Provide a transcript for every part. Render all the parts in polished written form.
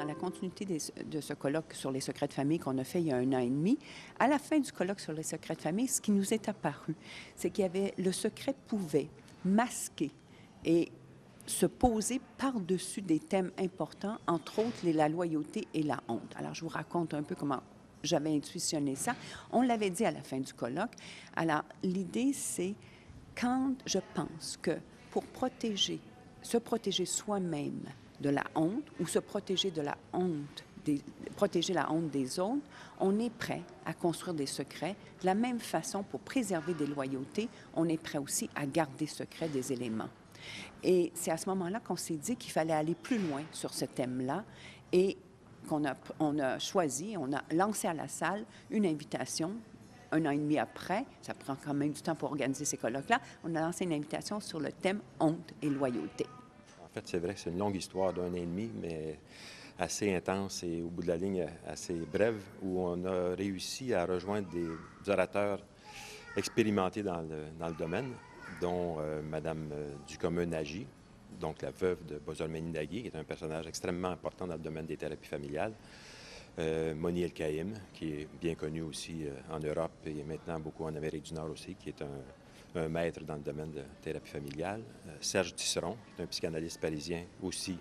dans la continuité de ce colloque sur les secrets de famille qu'on a fait il y a 1 an et demi, à la fin du colloque sur les secrets de famille, ce qui nous est apparu, c'est qu'il y avait le secret pouvait masquer et se poser par-dessus des thèmes importants, entre autres la loyauté et la honte. Alors, je vous raconte un peu comment j'avais intuitionné ça. On l'avait dit à la fin du colloque. Alors, l'idée, c'est quand je pense que pour se protéger soi-même de la honte ou se protéger de la honte, protéger la honte des autres, on est prêt à construire des secrets. De la même façon, pour préserver des loyautés, on est prêt aussi à garder secret des éléments. Et c'est à ce moment-là qu'on s'est dit qu'il fallait aller plus loin sur ce thème-là et on a choisi, on a lancé à la salle une invitation. 1 an et demi après, ça prend quand même du temps pour organiser ces colloques-là, on a lancé une invitation sur le thème honte et loyauté. En fait, c'est vrai que c'est une longue histoire d'1 an et demi, mais assez intense et au bout de la ligne assez brève, où on a réussi à rejoindre des orateurs expérimentés dans le domaine, dont Mme Ducommun-Nagy, donc la veuve de Bozormeni-Nagy, qui est un personnage extrêmement important dans le domaine des thérapies familiales. Moni El-Kaïm, qui est bien connu aussi en Europe et maintenant beaucoup en Amérique du Nord aussi, qui est un maître dans le domaine de thérapie familiale. Serge Tisseron, qui est un psychanalyste parisien aussi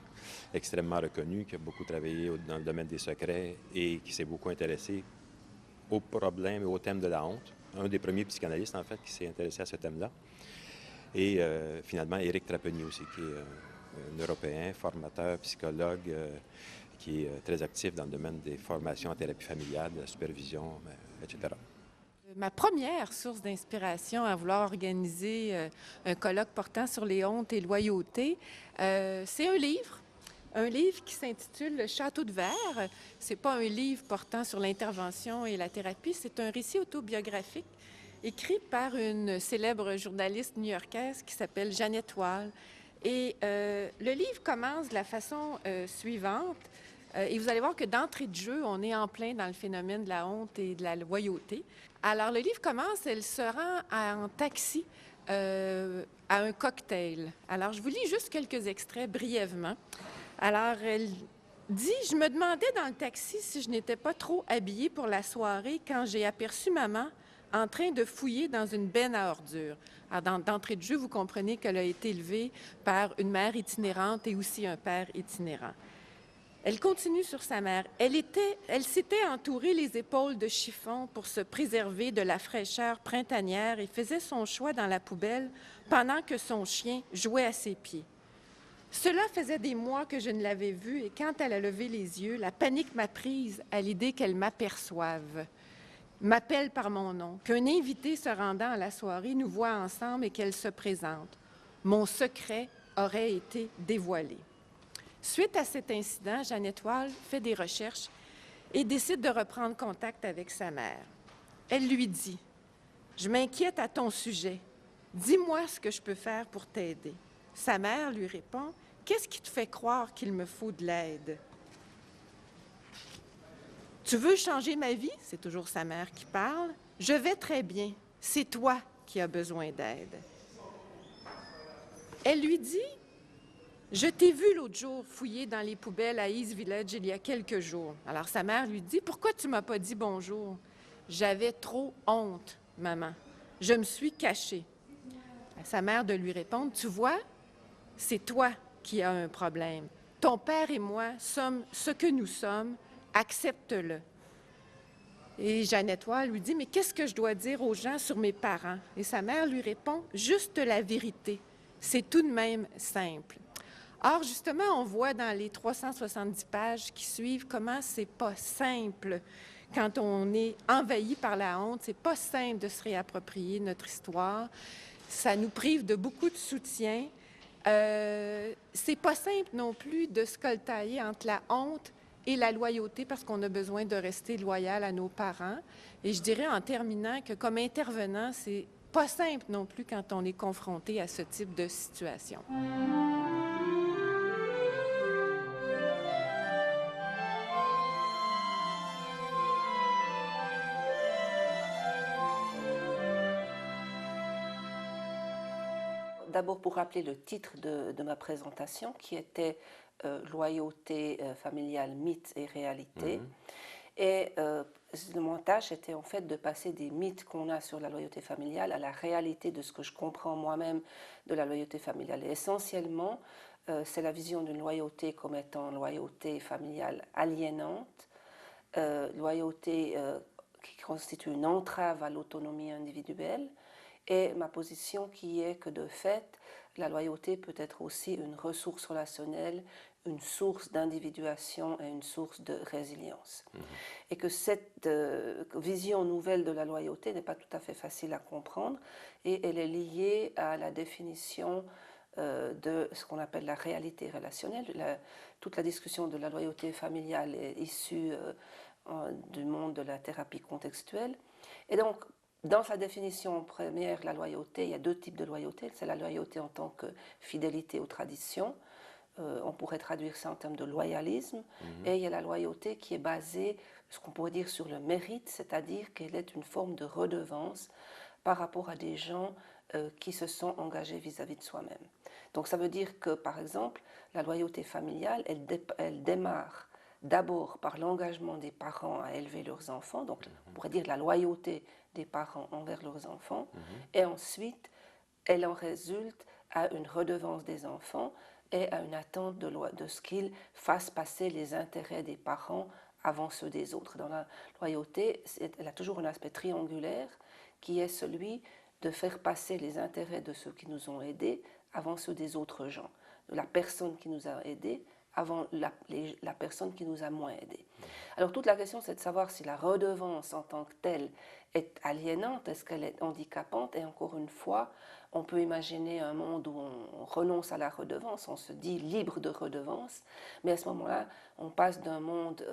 extrêmement reconnu, qui a beaucoup travaillé dans le domaine des secrets et qui s'est beaucoup intéressé au problème et au thème de la honte. Un des premiers psychanalystes, en fait, qui s'est intéressé à ce thème-là. Et finalement, Éric Trapenier aussi, qui est un Européen, formateur, psychologue, qui est très actif dans le domaine des formations en thérapie familiale, de la supervision, etc. Ma première source d'inspiration à vouloir organiser un colloque portant sur les hontes et loyauté, c'est un livre qui s'intitule Le Château de verre. C'est pas un livre portant sur l'intervention et la thérapie, c'est un récit autobiographique écrit par une célèbre journaliste new-yorkaise qui s'appelle Jeannette Wall. Et le livre commence de la façon suivante. Et vous allez voir que d'entrée de jeu, on est en plein dans le phénomène de la honte et de la loyauté. Alors, le livre commence, elle se rend en taxi à un cocktail. Alors, je vous lis juste quelques extraits brièvement. Alors, elle dit « Je me demandais dans le taxi si je n'étais pas trop habillée pour la soirée quand j'ai aperçu maman en train de fouiller dans une benne à ordures. » Alors, d'entrée de jeu, vous comprenez qu'elle a été élevée par une mère itinérante et aussi un père itinérant. Elle continue sur sa mère. Elle s'était entourée les épaules de chiffon pour se préserver de la fraîcheur printanière et faisait son choix dans la poubelle pendant que son chien jouait à ses pieds. Cela faisait des mois que je ne l'avais vue et quand elle a levé les yeux, la panique m'a prise à l'idée qu'elle m'aperçoive, m'appelle par mon nom, qu'un invité se rendant à la soirée nous voit ensemble et qu'elle se présente. Mon secret aurait été dévoilé. Suite à cet incident, Jeannette Wall fait des recherches et décide de reprendre contact avec sa mère. Elle lui dit « Je m'inquiète à ton sujet. Dis-moi ce que je peux faire pour t'aider. » Sa mère lui répond « Qu'est-ce qui te fait croire qu'il me faut de l'aide? » « Tu veux changer ma vie? » C'est toujours sa mère qui parle. « Je vais très bien. C'est toi qui as besoin d'aide. » Elle lui dit « Je t'ai vu l'autre jour fouiller dans les poubelles à East Village il y a quelques jours. » Alors sa mère lui dit « Pourquoi tu m'as pas dit bonjour? »« J'avais trop honte, maman. Je me suis cachée. » À sa mère de lui répondre « Tu vois, c'est toi qui as un problème. Ton père et moi sommes ce que nous sommes. Accepte-le. » Et Jeannette Wall lui dit « Mais qu'est-ce que je dois dire aux gens sur mes parents? » Et sa mère lui répond « Juste la vérité. C'est tout de même simple. » Or, justement, on voit dans les 370 pages qui suivent comment c'est pas simple quand on est envahi par la honte. C'est pas simple de se réapproprier notre histoire. Ça nous prive de beaucoup de soutien. C'est pas simple non plus de se coltailler entre la honte et la loyauté parce qu'on a besoin de rester loyal à nos parents. Et je dirais en terminant que comme intervenant, c'est pas simple non plus quand on est confronté à ce type de situation. d'abord pour rappeler le titre de ma présentation, qui était Loyauté familiale, mythe et réalité. Et mon tâche était en fait de passer des mythes qu'on a sur la loyauté familiale à la réalité de ce que je comprends moi-même de la loyauté familiale. Et essentiellement, c'est la vision d'une loyauté comme étant loyauté familiale aliénante, loyauté qui constitue une entrave à l'autonomie individuelle, et ma position qui est que de fait, la loyauté peut être aussi une ressource relationnelle, une source d'individuation et une source de résilience. Et que cette vision nouvelle de la loyauté n'est pas tout à fait facile à comprendre, et elle est liée à la définition de ce qu'on appelle la réalité relationnelle. Toute la discussion de la loyauté familiale est issue du monde de la thérapie contextuelle. Et donc, dans sa définition première, la loyauté, il y a deux types de loyauté. C'est la loyauté en tant que fidélité aux traditions. On pourrait traduire ça en termes de loyalisme. Et il y a la loyauté qui est basée, ce qu'on pourrait dire, sur le mérite, c'est-à-dire qu'elle est une forme de redevance par rapport à des gens qui se sont engagés vis-à-vis de soi-même. Donc ça veut dire que, par exemple, la loyauté familiale, elle démarre d'abord par l'engagement des parents à élever leurs enfants, donc on pourrait dire la loyauté des parents envers leurs enfants, et ensuite, elle en résulte à une redevance des enfants et à une attente de ce qu'ils fassent passer les intérêts des parents avant ceux des autres. Dans la loyauté, elle a toujours un aspect triangulaire qui est celui de faire passer les intérêts de ceux qui nous ont aidés avant ceux des autres gens, de la personne qui nous a aidés avant la personne qui nous a moins aidés. Alors toute la question, c'est de savoir si la redevance en tant que telle est aliénante, est-ce qu'elle est handicapante, et encore une fois, on peut imaginer un monde où on renonce à la redevance, on se dit libre de redevance, mais à ce moment-là, on passe à un monde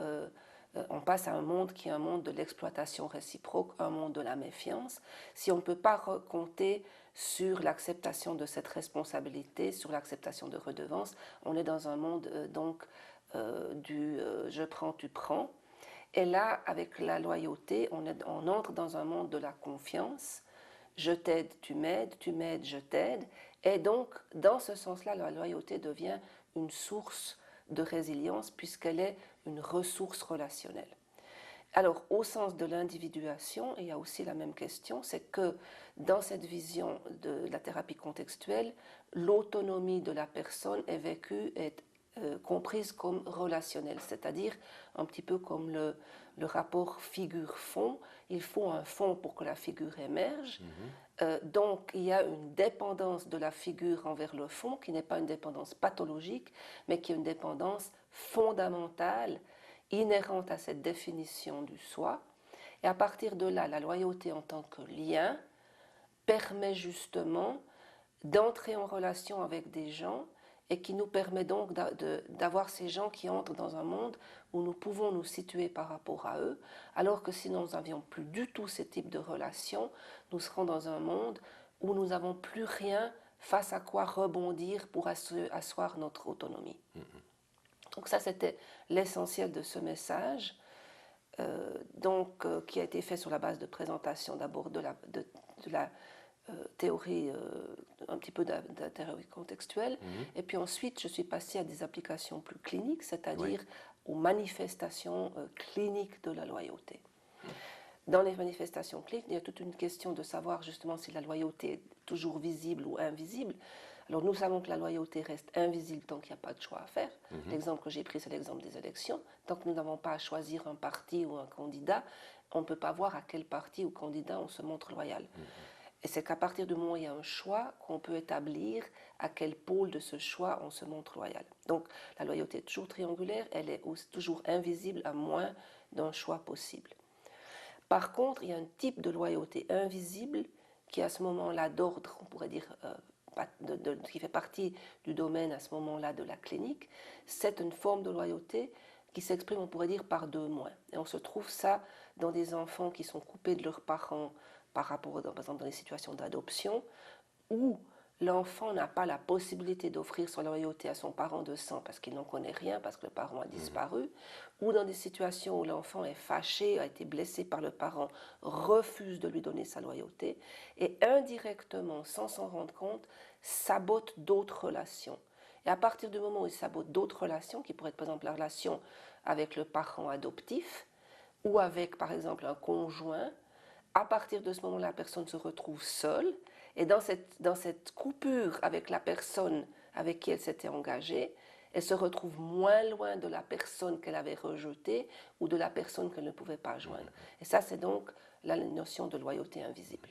qui est un monde de l'exploitation réciproque, un monde de la méfiance. Si on ne peut pas compter sur l'acceptation de cette responsabilité, sur l'acceptation de redevance, on est dans un monde du je prends, tu prends. Et là, avec la loyauté, on entre dans un monde de la confiance. Je t'aide, tu m'aides, je t'aide. Et donc, dans ce sens-là, la loyauté devient une source de résilience puisqu'elle est une ressource relationnelle. Alors, au sens de l'individuation, il y a aussi la même question, c'est que dans cette vision de la thérapie contextuelle, l'autonomie de la personne est vécue, est comprise comme relationnelle, c'est-à-dire un petit peu comme le rapport figure-fond. Il faut un fond pour que la figure émerge. Donc, il y a une dépendance de la figure envers le fond qui n'est pas une dépendance pathologique, mais qui est une dépendance fondamentale, inhérente à cette définition du soi. Et à partir de là, la loyauté en tant que lien permet justement d'entrer en relation avec des gens et qui nous permet donc d'avoir ces gens qui entrent dans un monde où nous pouvons nous situer par rapport à eux, alors que si nous n'avions plus du tout ce type de relation, nous serons dans un monde où nous n'avons plus rien face à quoi rebondir pour asseoir notre autonomie. Donc ça, c'était l'essentiel de ce message, qui a été fait sur la base de présentation d'abord de la théorie, un petit peu de la théorie contextuelle. Et puis ensuite, je suis passée à des applications plus cliniques, c'est-à-dire aux manifestations cliniques de la loyauté. Dans les manifestations cliniques, il y a toute une question de savoir justement si la loyauté est toujours visible ou invisible. Alors nous savons que la loyauté reste invisible tant qu'il n'y a pas de choix à faire. L'exemple que j'ai pris, c'est l'exemple des élections. Tant que nous n'avons pas à choisir un parti ou un candidat, on ne peut pas voir à quel parti ou candidat on se montre loyal. Et c'est qu'à partir du moment où il y a un choix qu'on peut établir à quel pôle de ce choix on se montre loyal. Donc la loyauté est toujours triangulaire, elle est aussi toujours invisible à moins d'un choix possible. Par contre, il y a un type de loyauté invisible qui est à ce moment-là d'ordre, on pourrait dire, qui fait partie du domaine à ce moment-là de la clinique. C'est une forme de loyauté qui s'exprime, on pourrait dire, par deux moins. Et on se trouve ça dans des enfants qui sont coupés de leurs parents par exemple dans les situations d'adoption, ou l'enfant n'a pas la possibilité d'offrir sa loyauté à son parent de sang parce qu'il n'en connaît rien, parce que le parent a disparu, ou dans des situations où l'enfant est fâché, a été blessé par le parent, refuse de lui donner sa loyauté, et indirectement, sans s'en rendre compte, sabote d'autres relations. Et à partir du moment où il sabote d'autres relations, qui pourraient être par exemple la relation avec le parent adoptif, ou avec par exemple un conjoint, à partir de ce moment, la personne se retrouve seule. Et dans cette coupure avec la personne avec qui elle s'était engagée, elle se retrouve moins loin de la personne qu'elle avait rejetée ou de la personne qu'elle ne pouvait pas joindre. Et ça, c'est donc la notion de loyauté invisible.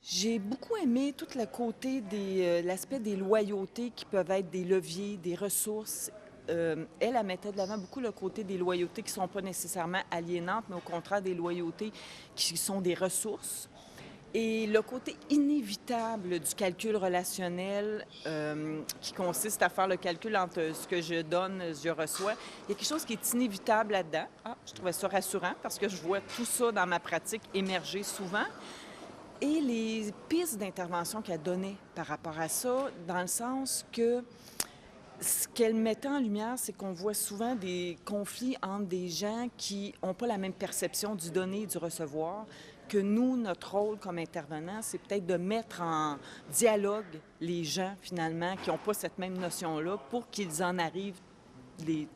J'ai beaucoup aimé tout le côté l'aspect des loyautés qui peuvent être des leviers, des ressources. Elle mettait de l'avant beaucoup le côté des loyautés qui ne sont pas nécessairement aliénantes, mais au contraire des loyautés qui sont des ressources. Et le côté inévitable du calcul relationnel qui consiste à faire le calcul entre ce que je donne, ce que je reçois, il y a quelque chose qui est inévitable là-dedans. Je trouvais ça rassurant parce que je vois tout ça dans ma pratique émerger souvent. Et les pistes d'intervention qu'elle donnait par rapport à ça, dans le sens que ce qu'elle mettait en lumière, c'est qu'on voit souvent des conflits entre des gens qui n'ont pas la même perception du donner et du recevoir, que nous, notre rôle comme intervenant, c'est peut-être de mettre en dialogue les gens, finalement, qui n'ont pas cette même notion-là, pour qu'ils en arrivent,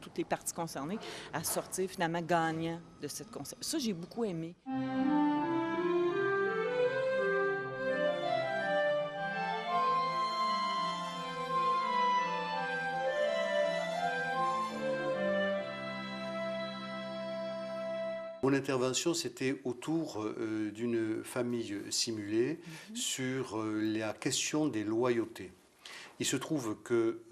toutes les parties concernées, à sortir finalement gagnants de cette concept. Ça, j'ai beaucoup aimé. Mon intervention, c'était autour d'une famille simulée sur la question des loyautés. Il se trouve que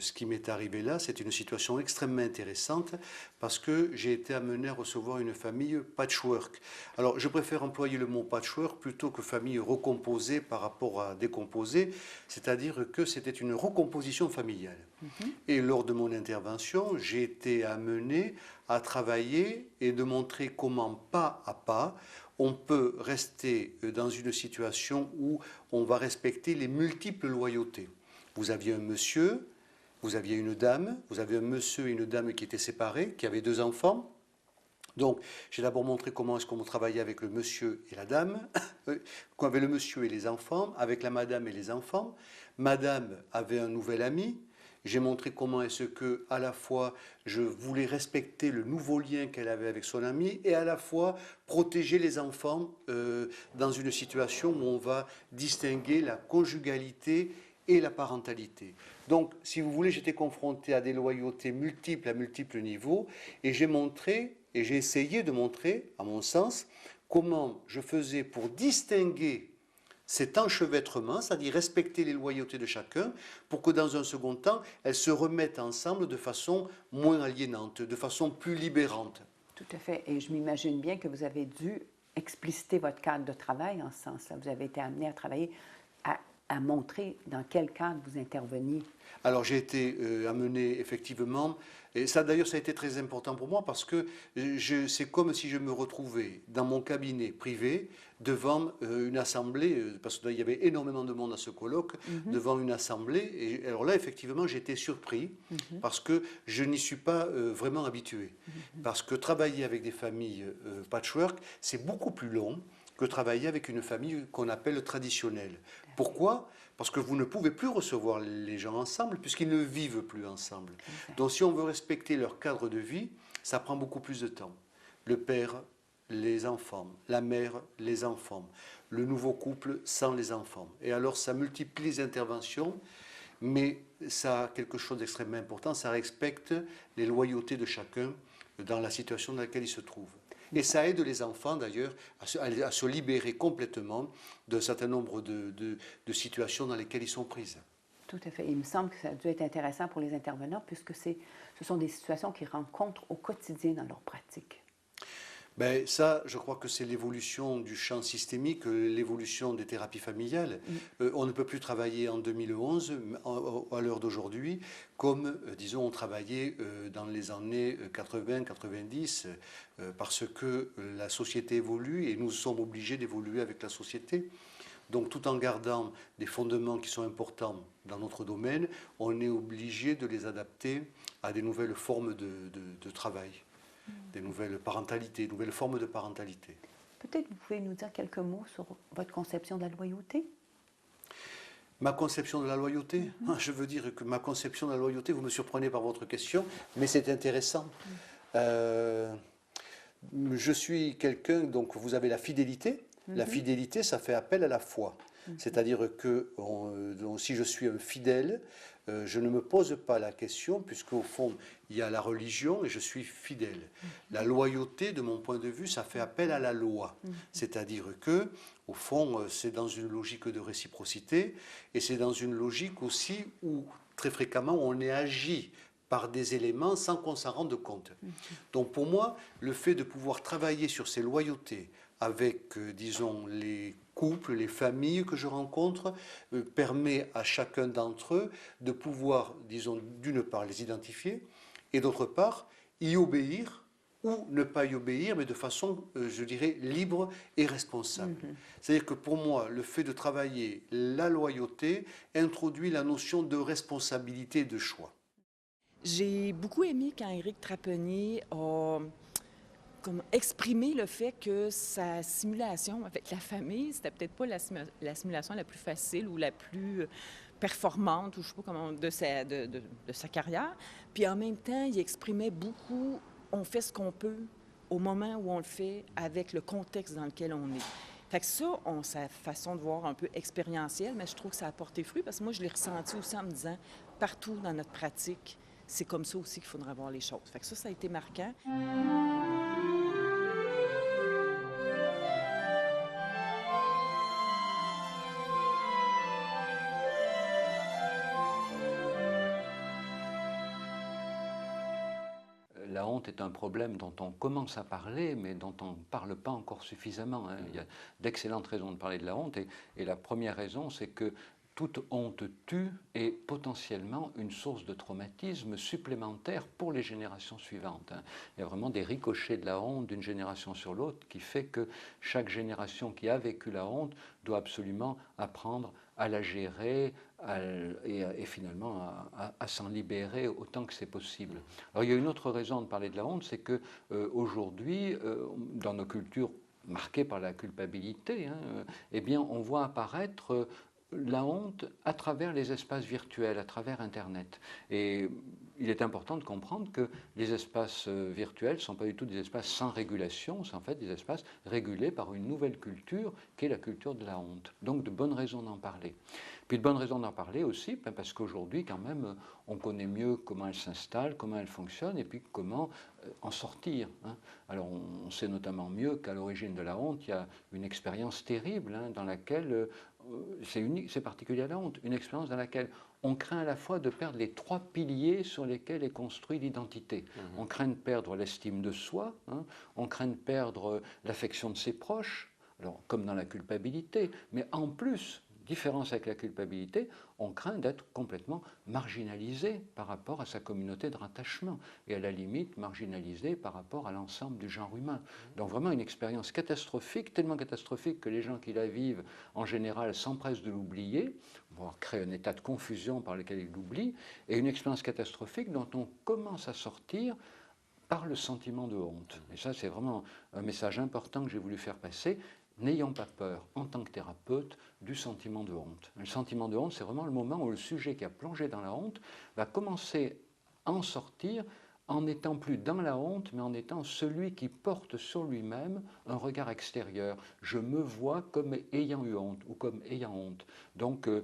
ce qui m'est arrivé là, c'est une situation extrêmement intéressante parce que j'ai été amené à recevoir une famille patchwork. Alors, je préfère employer le mot patchwork plutôt que famille recomposée par rapport à décomposée, c'est-à-dire que c'était une recomposition familiale. Et lors de mon intervention, j'ai été amené à travailler et de montrer comment, pas à pas, on peut rester dans une situation où on va respecter les multiples loyautés. Vous aviez un monsieur, vous aviez une dame, vous avez un monsieur et une dame qui étaient séparés, qui avaient 2 enfants. Donc, j'ai d'abord montré comment est-ce qu'on travaillait avec le monsieur et la dame, avec le monsieur et les enfants, avec la madame et les enfants. Madame avait un nouvel ami. J'ai montré comment est-ce que, à la fois, je voulais respecter le nouveau lien qu'elle avait avec son ami et à la fois protéger les enfants dans une situation où on va distinguer la conjugalité et la parentalité. Donc, si vous voulez, j'étais confronté à des loyautés multiples à multiples niveaux et j'ai montré, et j'ai essayé de montrer, à mon sens, comment je faisais pour distinguer cet enchevêtrement, c'est-à-dire respecter les loyautés de chacun, pour que dans un second temps, elles se remettent ensemble de façon moins aliénante, de façon plus libérante. Tout à fait. Et je m'imagine bien que vous avez dû expliciter votre cadre de travail en ce sens-là. Vous avez été amené à travailler à montrer dans quel cadre vous interveniez. Alors j'ai été amené effectivement, et ça d'ailleurs ça a été très important pour moi parce que c'est comme si je me retrouvais dans mon cabinet privé devant une assemblée, parce qu'il y avait énormément de monde à ce colloque, devant une assemblée, et alors là effectivement j'étais surpris parce que je n'y suis pas vraiment habitué. Parce que travailler avec des familles patchwork, c'est beaucoup plus long que travailler avec une famille qu'on appelle traditionnelle. Pourquoi ? Parce que vous ne pouvez plus recevoir les gens ensemble puisqu'ils ne vivent plus ensemble. Donc si on veut respecter leur cadre de vie, ça prend beaucoup plus de temps. Le père, les enfants, la mère, les enfants, le nouveau couple sans les enfants. Et alors ça multiplie les interventions, mais ça a quelque chose d'extrêmement important, ça respecte les loyautés de chacun dans la situation dans laquelle il se trouve. Et ça aide les enfants d'ailleurs à se libérer complètement d'un certain nombre de situations dans lesquelles ils sont prises. Tout à fait. Il me semble que ça a dû être intéressant pour les intervenants puisque ce sont des situations qu'ils rencontrent au quotidien dans leur pratique. Ben, ça, je crois que c'est l'évolution du champ systémique, l'évolution des thérapies familiales. On ne peut plus travailler en 2011, à l'heure d'aujourd'hui, comme, disons, on travaillait dans les années 80-90, parce que la société évolue et nous sommes obligés d'évoluer avec la société. Donc tout en gardant des fondements qui sont importants dans notre domaine, on est obligé de les adapter à des nouvelles formes de travail, des nouvelles parentalités, nouvelles formes de parentalité. Peut-être vous pouvez nous dire quelques mots sur votre conception de la loyauté? Ma conception de la loyauté, je veux dire que ma conception de la loyauté, vous me surprenez par votre question, mais c'est intéressant. Je suis quelqu'un, donc vous avez la fidélité. La fidélité, ça fait appel à la foi. C'est-à-dire que si je suis un fidèle, je ne me pose pas la question, puisqu'au fond, il y a la religion et je suis fidèle. La loyauté, de mon point de vue, ça fait appel à la loi. C'est-à-dire que, au fond, c'est dans une logique de réciprocité et c'est dans une logique aussi où, très fréquemment, on est agi par des éléments sans qu'on s'en rende compte. Donc pour moi, le fait de pouvoir travailler sur ces loyautés avec, disons, les couples, les familles que je rencontre, permet à chacun d'entre eux de pouvoir, disons, d'une part les identifier et d'autre part y obéir ou ne pas y obéir, mais de façon, je dirais, libre et responsable. C'est-à-dire que pour moi, le fait de travailler la loyauté introduit la notion de responsabilité et de choix. J'ai beaucoup aimé quand Éric Trapenier a exprimé le fait que sa simulation avec la famille, c'était peut-être pas la simulation la plus facile ou la plus performante, ou je sais pas comment, de sa carrière. Puis en même temps, il exprimait beaucoup, on fait ce qu'on peut au moment où on le fait avec le contexte dans lequel on est. Fait que ça, sa façon de voir un peu expérientielle, mais je trouve que ça a porté fruit parce que moi, je l'ai ressenti aussi en me disant, partout dans notre pratique, c'est comme ça aussi qu'il faudrait voir les choses. Fait que ça a été marquant. La honte est un problème dont on commence à parler, mais dont on ne parle pas encore suffisamment. Il y a d'excellentes raisons de parler de la honte, et la première raison, c'est que toute honte tue est potentiellement une source de traumatisme supplémentaire pour les générations suivantes. Il y a vraiment des ricochets de la honte d'une génération sur l'autre qui fait que chaque génération qui a vécu la honte doit absolument apprendre à la gérer et finalement à s'en libérer autant que c'est possible. Alors il y a une autre raison de parler de la honte, c'est que aujourd'hui, dans nos cultures marquées par la culpabilité, eh bien on voit apparaître la honte à travers les espaces virtuels, à travers Internet. Et il est important de comprendre que les espaces virtuels ne sont pas du tout des espaces sans régulation, c'est en fait des espaces régulés par une nouvelle culture qui est la culture de la honte. Donc de bonnes raisons d'en parler. Puis de bonnes raisons d'en parler aussi, parce qu'aujourd'hui quand même, on connaît mieux comment elle s'installe, comment elle fonctionne, et puis comment en sortir. Alors on sait notamment mieux qu'à l'origine de la honte, il y a une expérience terrible dans laquelle... c'est particulier à la honte, une expérience dans laquelle on craint à la fois de perdre les trois piliers sur lesquels est construite l'identité. On craint de perdre l'estime de soi, on craint de perdre l'affection de ses proches, alors, comme dans la culpabilité, mais en plus, différence avec la culpabilité, on craint d'être complètement marginalisé par rapport à sa communauté de rattachement et à la limite marginalisé par rapport à l'ensemble du genre humain. Donc vraiment une expérience catastrophique, tellement catastrophique que les gens qui la vivent en général s'empressent de l'oublier, voire créent un état de confusion par lequel ils l'oublient, et une expérience catastrophique dont on commence à sortir par le sentiment de honte. Et ça, c'est vraiment un message important que j'ai voulu faire passer. N'ayons pas peur, en tant que thérapeute, du sentiment de honte. Le sentiment de honte, c'est vraiment le moment où le sujet qui a plongé dans la honte va commencer à en sortir en n'étant plus dans la honte, mais en étant celui qui porte sur lui-même un regard extérieur. Je me vois comme ayant eu honte ou comme ayant honte. Donc, un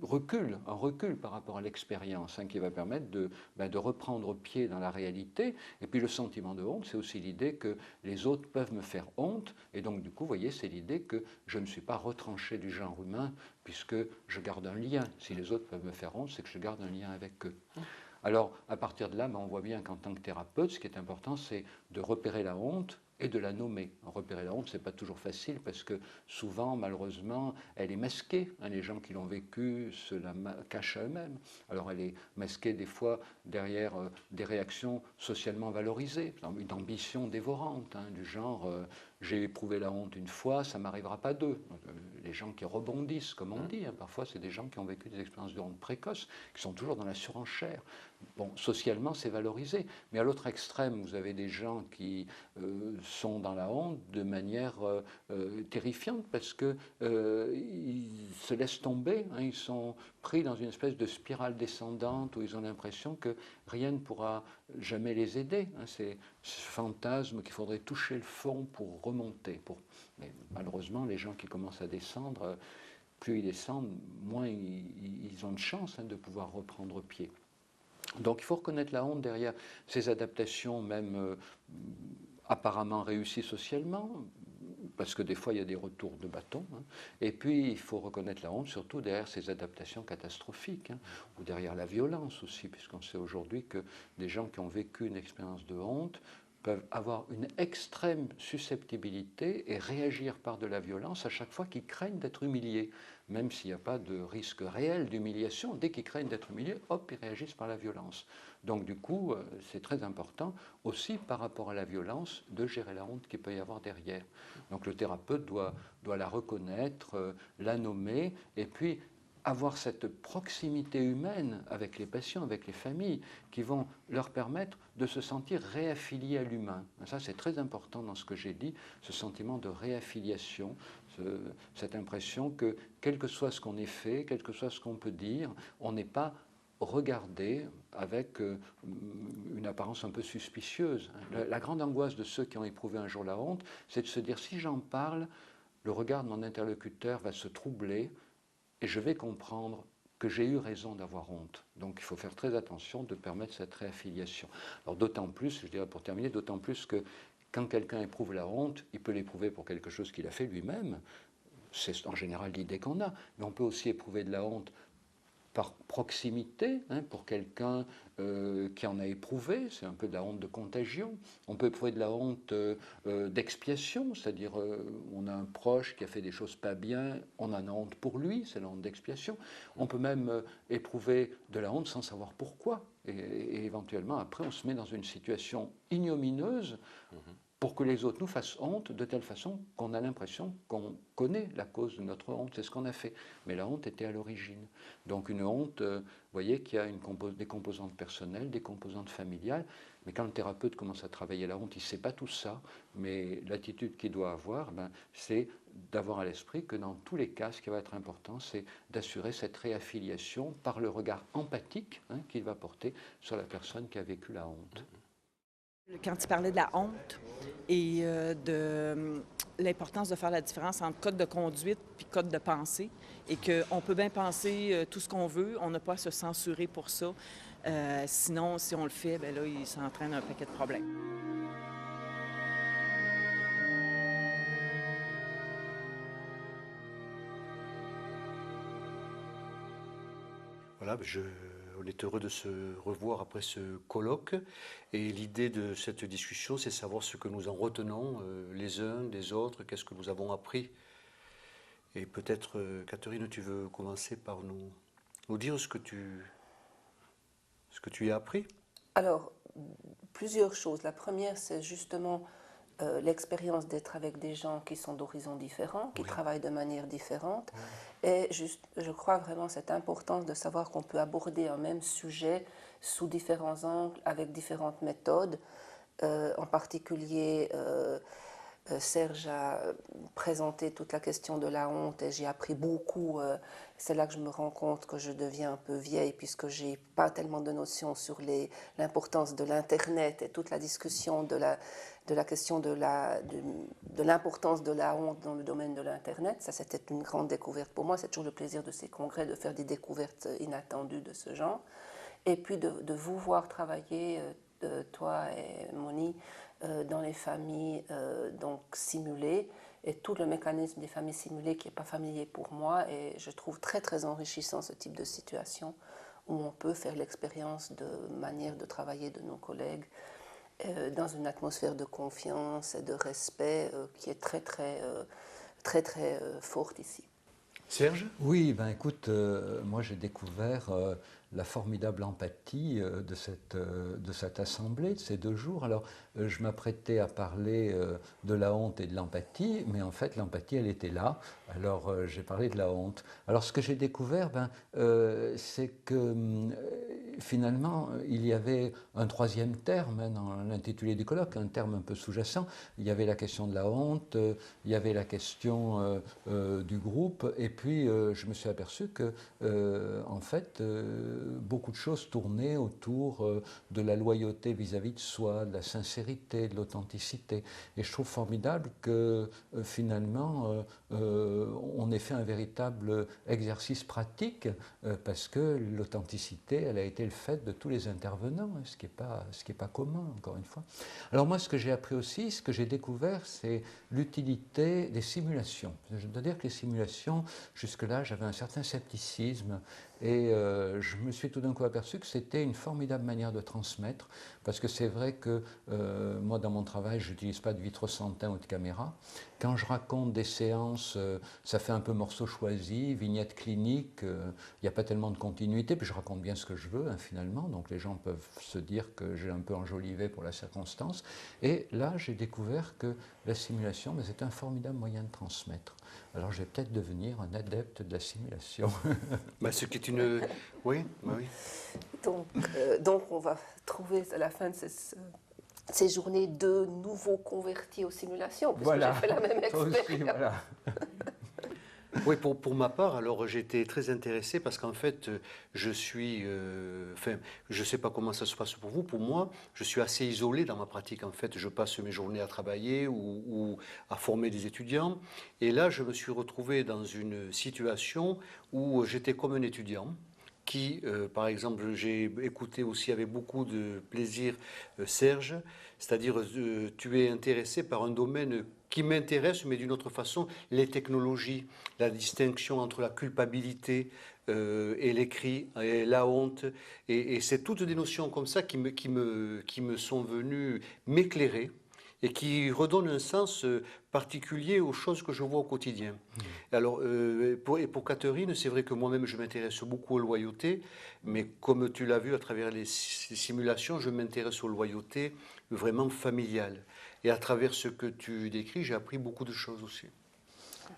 recul par rapport à l'expérience qui va permettre de reprendre pied dans la réalité. Et puis le sentiment de honte, c'est aussi l'idée que les autres peuvent me faire honte. Et donc, du coup, vous voyez, c'est l'idée que je ne suis pas retranché du genre humain puisque je garde un lien. Si les autres peuvent me faire honte, c'est que je garde un lien avec eux. Alors, à partir de là, on voit bien qu'en tant que thérapeute, ce qui est important, c'est de repérer la honte et de la nommer. Repérer la honte, ce n'est pas toujours facile parce que souvent, malheureusement, elle est masquée. Les gens qui l'ont vécue se la cachent à eux-mêmes. Alors elle est masquée des fois derrière des réactions socialement valorisées, par exemple, une ambition dévorante, du genre j'ai éprouvé la honte une fois, ça ne m'arrivera pas deux. Les gens qui rebondissent, comme on dit, parfois c'est des gens qui ont vécu des expériences de honte précoces, qui sont toujours dans la surenchère. Bon, socialement, c'est valorisé. Mais à l'autre extrême, vous avez des gens qui sont dans la honte de manière terrifiante parce qu'ils se laissent tomber. Ils sont pris dans une espèce de spirale descendante où ils ont l'impression que rien ne pourra jamais les aider. C'est ce fantasme qu'il faudrait toucher le fond pour remonter. Mais malheureusement, les gens qui commencent à descendre, plus ils descendent, moins ils ont de chance de pouvoir reprendre pied. Donc il faut reconnaître la honte derrière ces adaptations, même apparemment réussies socialement, parce que des fois il y a des retours de bâton. Et puis il faut reconnaître la honte surtout derrière ces adaptations catastrophiques, ou derrière la violence aussi, puisqu'on sait aujourd'hui que des gens qui ont vécu une expérience de honte peuvent avoir une extrême susceptibilité et réagir par de la violence à chaque fois qu'ils craignent d'être humiliés. Même s'il n'y a pas de risque réel d'humiliation, dès qu'ils craignent d'être humiliés, hop, ils réagissent par la violence. Donc du coup, c'est très important aussi par rapport à la violence de gérer la honte qu'il peut y avoir derrière. Donc le thérapeute doit la reconnaître, la nommer, et puis avoir cette proximité humaine avec les patients, avec les familles, qui vont leur permettre de se sentir réaffiliés à l'humain. Ça, c'est très important dans ce que j'ai dit, ce sentiment de réaffiliation, cette impression que, quel que soit ce qu'on ait fait, quel que soit ce qu'on peut dire, on n'est pas regardé avec une apparence un peu suspicieuse. La grande angoisse de ceux qui ont éprouvé un jour la honte, c'est de se dire, si j'en parle, le regard de mon interlocuteur va se troubler, et je vais comprendre que j'ai eu raison d'avoir honte. Donc il faut faire très attention de permettre cette réaffiliation. Alors d'autant plus, je dirais pour terminer, d'autant plus que quand quelqu'un éprouve la honte, il peut l'éprouver pour quelque chose qu'il a fait lui-même. C'est en général l'idée qu'on a. Mais on peut aussi éprouver de la honte par proximité, pour quelqu'un qui en a éprouvé, c'est un peu de la honte de contagion. On peut éprouver de la honte d'expiation, c'est-à-dire on a un proche qui a fait des choses pas bien, on en a honte pour lui, c'est la honte d'expiation. On peut même éprouver de la honte sans savoir pourquoi. Et éventuellement, après, on se met dans une situation ignomineuse pour que les autres nous fassent honte de telle façon qu'on a l'impression qu'on connaît la cause de notre honte. C'est ce qu'on a fait. Mais la honte était à l'origine. Donc une honte, vous voyez qu'il y a des composantes personnelles, des composantes familiales. Mais quand le thérapeute commence à travailler la honte, il ne sait pas tout ça. Mais l'attitude qu'il doit avoir, c'est d'avoir à l'esprit que dans tous les cas, ce qui va être important, c'est d'assurer cette réaffiliation par le regard empathique qu'il va porter sur la personne qui a vécu la honte. Quand tu parlais de la honte et de l'importance de faire la différence entre code de conduite et code de pensée, et qu'on peut bien penser tout ce qu'on veut, on n'a pas à se censurer pour ça. Sinon, si on le fait, bien là, il s'entraîne un paquet de problèmes. Voilà, on est heureux de se revoir après ce colloque. Et l'idée de cette discussion, c'est savoir ce que nous en retenons les uns des autres, qu'est-ce que nous avons appris. Et peut-être, Catherine, tu veux commencer par nous dire ce que tu y as appris? Alors, plusieurs choses. La première, c'est justement l'expérience d'être avec des gens qui sont d'horizons différents, qui travaillent de manière différente. Et je crois vraiment cette importance de savoir qu'on peut aborder un même sujet sous différents angles, avec différentes méthodes. En particulier, Serge a présenté toute la question de la honte et j'ai appris beaucoup. C'est là que je me rends compte que je deviens un peu vieille puisque je n'ai pas tellement de notions sur l'importance de l'Internet et toute la discussion de la question de l'importance de la honte dans le domaine de l'Internet. Ça, c'était une grande découverte pour moi. C'est toujours le plaisir de ces congrès de faire des découvertes inattendues de ce genre. Et puis de vous voir travailler, toi et Moni, dans les familles donc simulées et tout le mécanisme des familles simulées qui n'est pas familier pour moi, et je trouve très très enrichissant ce type de situation où on peut faire l'expérience de manière de travailler de nos collègues dans une atmosphère de confiance et de respect qui est très forte ici. Serge? Oui, ben écoute, moi j'ai découvert la formidable empathie de cette assemblée, de ces 2 jours. Alors, je m'apprêtais à parler de la honte et de l'empathie, mais en fait, l'empathie, elle était là. Alors, j'ai parlé de la honte. Alors, ce que j'ai découvert, c'est que finalement, il y avait un 3e terme dans l'intitulé du colloque, un terme un peu sous-jacent. Il y avait la question de la honte, il y avait la question du groupe, et puis je me suis aperçu que, en fait, beaucoup de choses tournaient autour de la loyauté vis-à-vis de soi, de la sincérité, de l'authenticité. Et je trouve formidable que finalement, on ait fait un véritable exercice pratique, parce que l'authenticité, elle a été le fait de tous les intervenants, hein, ce qui est pas commun, encore une fois. Alors moi, ce que j'ai appris aussi, ce que j'ai découvert, c'est l'utilité des simulations. Je dois dire que les simulations, jusque-là, j'avais un certain scepticisme, et je me suis tout d'un coup aperçu que c'était une formidable manière de transmettre, parce que c'est vrai que moi, dans mon travail, je n'utilise pas de vitre sans teint ou de caméra. Quand je raconte des séances, ça fait un peu morceau choisi, vignette clinique, il n'y a pas tellement de continuité, puis je raconte bien ce que je veux, hein, finalement, donc les gens peuvent se dire que j'ai un peu enjolivé pour la circonstance. Et là, j'ai découvert que la simulation, c'est un formidable moyen de transmettre. Alors, je vais peut-être devenir un adepte de la simulation. Ce qui est une... Oui, oui. Donc, on va trouver à la fin de ces journées 2 nouveaux convertis aux simulations, puisque voilà. j'ai fait la même expérience. Aussi, voilà. Oui, pour ma part, alors j'étais très intéressé parce qu'en fait, je suis, je ne sais pas comment ça se passe pour vous. Pour moi, je suis assez isolé dans ma pratique. En fait, je passe mes journées à travailler ou à former des étudiants. Et là, je me suis retrouvé dans une situation où j'étais comme un étudiant qui, par exemple, j'ai écouté aussi avec beaucoup de plaisir Serge, c'est-à-dire tu es intéressé par un domaine qui m'intéresse, mais d'une autre façon, les technologies, la distinction entre la culpabilité et l'écrit, et la honte, et c'est toutes des notions comme ça qui me sont venues m'éclairer et qui redonnent un sens particulier aux choses que je vois au quotidien. Alors, pour Catherine, c'est vrai que moi-même, je m'intéresse beaucoup aux loyautés, mais comme tu l'as vu à travers les simulations, je m'intéresse aux loyautés vraiment familiales. Et à travers ce que tu décris, j'ai appris beaucoup de choses aussi.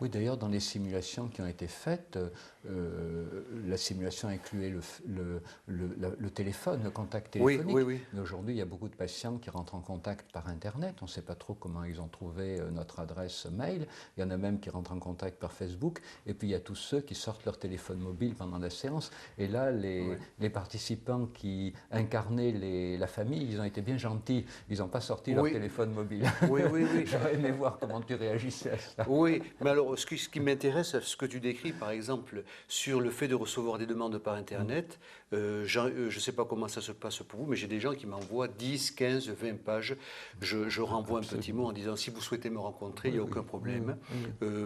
Oui, d'ailleurs, dans les simulations qui ont été faites, la simulation incluait le téléphone, le contact téléphonique. Oui, oui, oui. Mais aujourd'hui, il y a beaucoup de patients qui rentrent en contact par Internet. On ne sait pas trop comment ils ont trouvé notre adresse mail. Il y en a même qui rentrent en contact par Facebook. Et puis, il y a tous ceux qui sortent leur téléphone mobile pendant la séance. Et là, les participants qui incarnaient la famille, ils ont été bien gentils. Ils n'ont pas sorti leur téléphone mobile. Oui, oui, oui. J'aurais aimé voir comment tu réagissais à ça. Oui, mais alors, ce qui m'intéresse, ce que tu décris, par exemple, sur le fait de recevoir des demandes par Internet, je ne sais pas comment ça se passe pour vous, mais j'ai des gens qui m'envoient 10, 15, 20 pages. Je renvoie un petit mot en disant, si vous souhaitez me rencontrer, il n'y a aucun problème.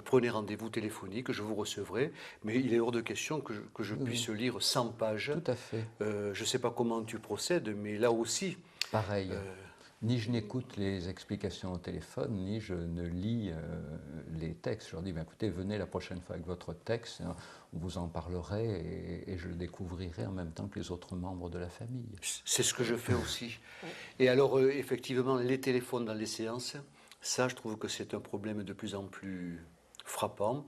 Prenez rendez-vous téléphonique, je vous recevrai. Mais il est hors de question que je puisse lire 100 pages. Tout à fait. Je ne sais pas comment tu procèdes, mais là aussi... Pareil. Ni je n'écoute les explications au téléphone, ni je ne lis les textes. Je leur dis, écoutez, venez la prochaine fois avec votre texte, on vous en parlerait et je le découvrirai en même temps que les autres membres de la famille. C'est ce que je fais aussi. Et alors, effectivement, les téléphones dans les séances, ça, je trouve que c'est un problème de plus en plus frappant.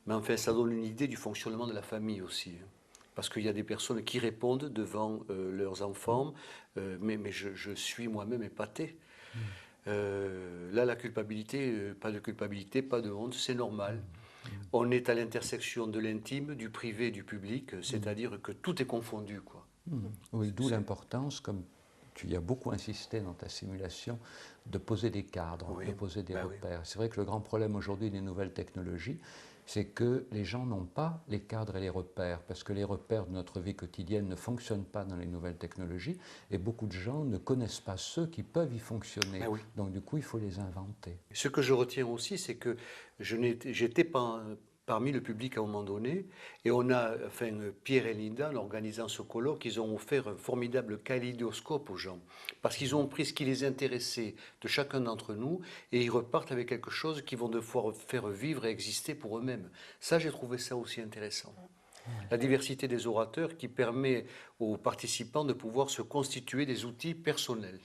Mais enfin, ça donne une idée du fonctionnement de la famille aussi. Parce qu'il y a des personnes qui répondent devant leurs enfants, mais je suis moi-même épaté. Là, la culpabilité, pas de honte, c'est normal. On est à l'intersection de l'intime, du privé et du public, c'est-à-dire que tout est confondu, quoi. Oui, d'où l'importance, comme tu y as beaucoup insisté dans ta simulation, de poser des cadres, de poser des repères. C'est vrai que le grand problème aujourd'hui des nouvelles technologies, c'est que les gens n'ont pas les cadres et les repères, parce que les repères de notre vie quotidienne ne fonctionnent pas dans les nouvelles technologies, et beaucoup de gens ne connaissent pas ceux qui peuvent y fonctionner. Donc du coup, il faut les inventer. Ce que je retiens aussi, c'est que j'étais parmi le public à un moment donné. Et on a, enfin, Pierre et Linda, en organisant ce colloque, ils ont offert un formidable kaléidoscope aux gens. Parce qu'ils ont pris ce qui les intéressait de chacun d'entre nous et ils repartent avec quelque chose qu'ils vont devoir faire vivre et exister pour eux-mêmes. Ça, j'ai trouvé ça aussi intéressant. La diversité des orateurs qui permet aux participants de pouvoir se constituer des outils personnels.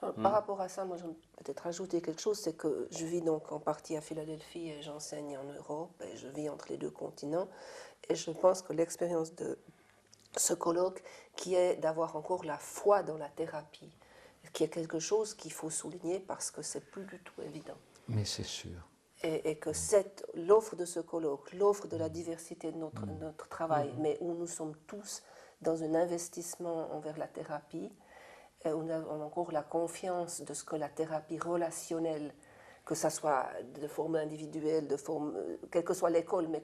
Par rapport à ça, moi, je vais peut-être ajouter quelque chose, c'est que je vis donc en partie à Philadelphie et j'enseigne en Europe et je vis entre les deux continents. Et je pense que l'expérience de ce colloque, qui est d'avoir encore la foi dans la thérapie, qui est quelque chose qu'il faut souligner parce que c'est plus du tout évident. Mais c'est sûr. Et que l'offre de ce colloque, l'offre de la diversité de notre travail, mais où nous sommes tous dans un investissement envers la thérapie, on a encore la confiance de ce que la thérapie relationnelle, que ça soit de forme individuelle, de forme, quelle que soit l'école, mais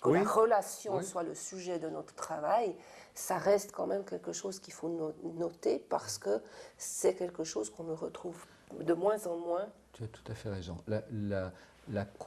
que la relation soit le sujet de notre travail, ça reste quand même quelque chose qu'il faut noter parce que c'est quelque chose qu'on ne retrouve de moins en moins. Tu as tout à fait raison.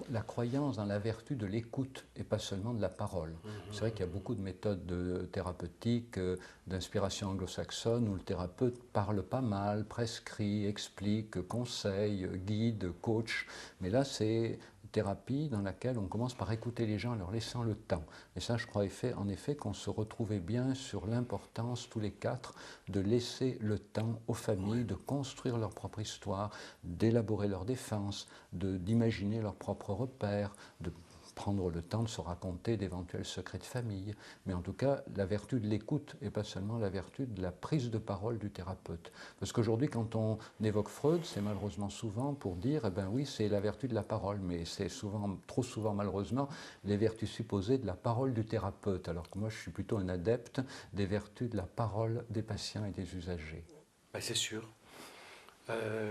La croyance dans la vertu de l'écoute et pas seulement de la parole. C'est vrai qu'il y a beaucoup de méthodes thérapeutiques, d'inspiration anglo-saxonne, où le thérapeute parle pas mal, prescrit, explique, conseille, guide, coach. Mais là, c'est thérapie dans laquelle on commence par écouter les gens en leur laissant le temps. Et ça, je crois en effet qu'on se retrouvait bien sur l'importance, tous les quatre, de laisser le temps aux familles de construire leur propre histoire, d'élaborer leur défense, d'imaginer leurs propres repères, de prendre le temps de se raconter d'éventuels secrets de famille. Mais en tout cas, la vertu de l'écoute et pas seulement la vertu de la prise de parole du thérapeute. Parce qu'aujourd'hui, quand on évoque Freud, c'est malheureusement souvent pour dire, eh ben oui, c'est la vertu de la parole, mais c'est souvent, trop souvent malheureusement, les vertus supposées de la parole du thérapeute. Alors que moi, je suis plutôt un adepte des vertus de la parole des patients et des usagers. Ben, c'est sûr.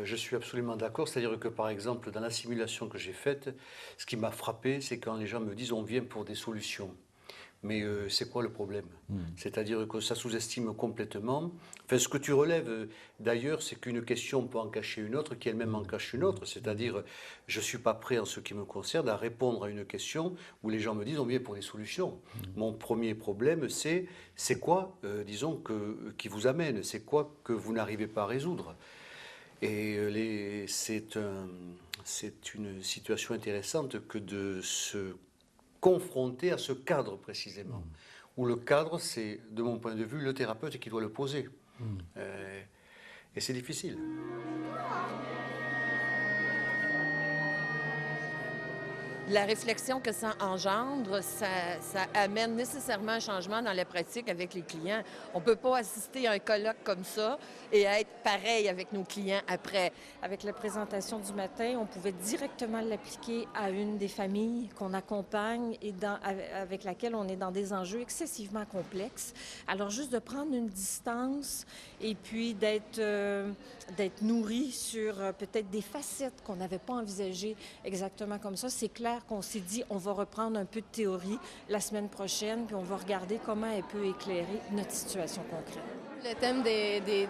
Je suis absolument d'accord. C'est-à-dire que, par exemple, dans la simulation que j'ai faite, ce qui m'a frappé, c'est quand les gens me disent on vient pour des solutions. Mais c'est quoi le problème? C'est-à-dire que ça sous-estime complètement. Enfin, ce que tu relèves, d'ailleurs, c'est qu'une question peut en cacher une autre, qui elle-même en cache une autre. C'est-à-dire, je ne suis pas prêt, en ce qui me concerne, à répondre à une question où les gens me disent on vient pour des solutions. Mon premier problème, c'est quoi, disons, qui vous amène? C'est quoi que vous n'arrivez pas à résoudre? Et c'est une situation intéressante que de se confronter à ce cadre précisément, où le cadre, c'est, de mon point de vue, le thérapeute qui doit le poser. Et c'est difficile. La réflexion que ça engendre, ça amène nécessairement un changement dans la pratique avec les clients. On ne peut pas assister à un colloque comme ça et être pareil avec nos clients après. Avec la présentation du matin, on pouvait directement l'appliquer à une des familles qu'on accompagne et avec laquelle on est dans des enjeux excessivement complexes. Alors, juste de prendre une distance et puis d'être nourri sur peut-être des facettes qu'on n'avait pas envisagées exactement comme ça, c'est clair qu'on s'est dit on va reprendre un peu de théorie la semaine prochaine, puis on va regarder comment elle peut éclairer notre situation concrète. Le thème des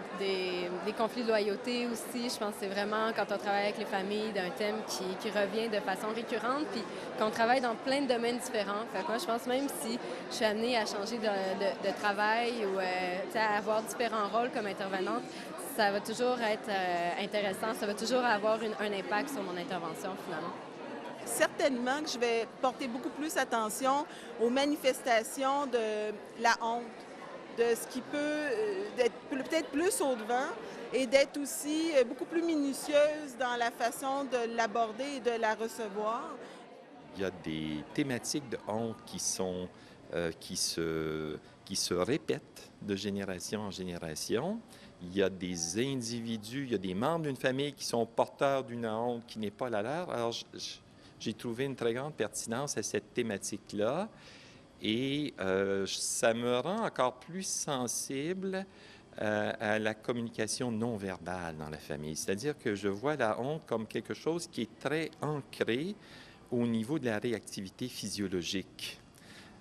conflits de loyauté aussi, je pense que c'est vraiment, quand on travaille avec les familles, d'un thème qui revient de façon récurrente, puis qu'on travaille dans plein de domaines différents. Fait que moi, je pense même si je suis amenée à changer de travail ou à avoir différents rôles comme intervenante, ça va toujours être intéressant, ça va toujours avoir un impact sur mon intervention finalement. Certainement que je vais porter beaucoup plus attention aux manifestations de la honte, de ce qui peut être peut-être plus au-devant et d'être aussi beaucoup plus minutieuse dans la façon de l'aborder et de la recevoir. Il y a des thématiques de honte qui se répètent de génération en génération. Il y a des individus, il y a des membres d'une famille qui sont porteurs d'une honte qui n'est pas la leur. Alors, j'ai trouvé une très grande pertinence à cette thématique-là et ça me rend encore plus sensible à la communication non verbale dans la famille. C'est-à-dire que je vois la honte comme quelque chose qui est très ancré au niveau de la réactivité physiologique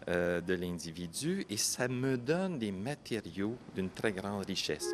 de l'individu et ça me donne des matériaux d'une très grande richesse.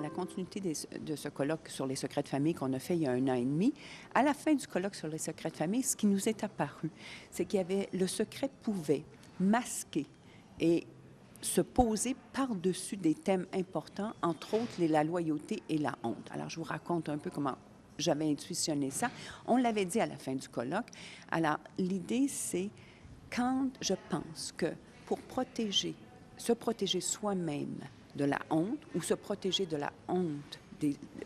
la continuité de ce colloque sur les secrets de famille qu'on a fait il y a 1 an et demi, à la fin du colloque sur les secrets de famille, ce qui nous est apparu, c'est qu'il y avait le secret pouvait masquer et se poser par-dessus des thèmes importants, entre autres la loyauté et la honte. Alors, je vous raconte un peu comment j'avais intuitionné ça. On l'avait dit à la fin du colloque. Alors, l'idée, c'est quand je pense que pour se protéger soi-même de la honte ou se protéger de la honte,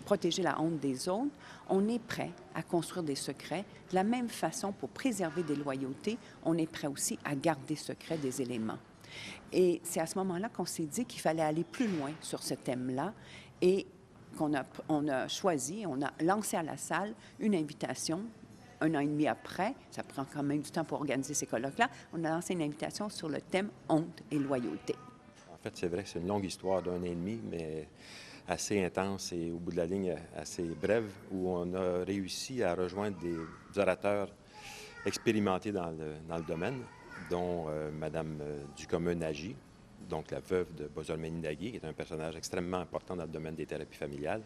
protéger la honte des autres, on est prêt à construire des secrets. De la même façon, pour préserver des loyautés, on est prêt aussi à garder secret des éléments. Et c'est à ce moment-là qu'on s'est dit qu'il fallait aller plus loin sur ce thème-là et on a choisi, on a lancé à la salle une invitation. 1 an et demi après, ça prend quand même du temps pour organiser ces colloques-là, on a lancé une invitation sur le thème honte et loyauté. En fait, c'est vrai que c'est une longue histoire d'1 an et demi, mais assez intense et au bout de la ligne assez brève, où on a réussi à rejoindre des orateurs expérimentés dans le domaine, dont Mme Ducommun-Nagy, donc la veuve de Bozormeni Nagy, qui est un personnage extrêmement important dans le domaine des thérapies familiales.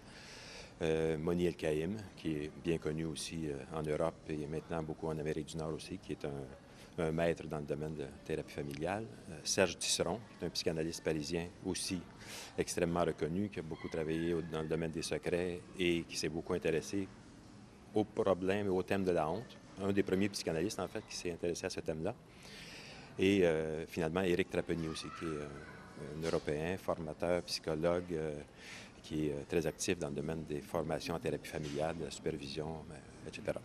Moni El-Kaïm, qui est bien connu aussi en Europe et maintenant beaucoup en Amérique du Nord aussi, qui est un maître dans le domaine de thérapie familiale. Serge Tisseron, qui est un psychanalyste parisien aussi extrêmement reconnu, qui a beaucoup travaillé dans le domaine des secrets et qui s'est beaucoup intéressé au problème et au thème de la honte. Un des premiers psychanalystes, en fait, qui s'est intéressé à ce thème-là. Et finalement, Éric Trapenier aussi, qui est un Européen, formateur, psychologue, qui est très actif dans le domaine des formations en thérapie familiale, de la supervision, etc.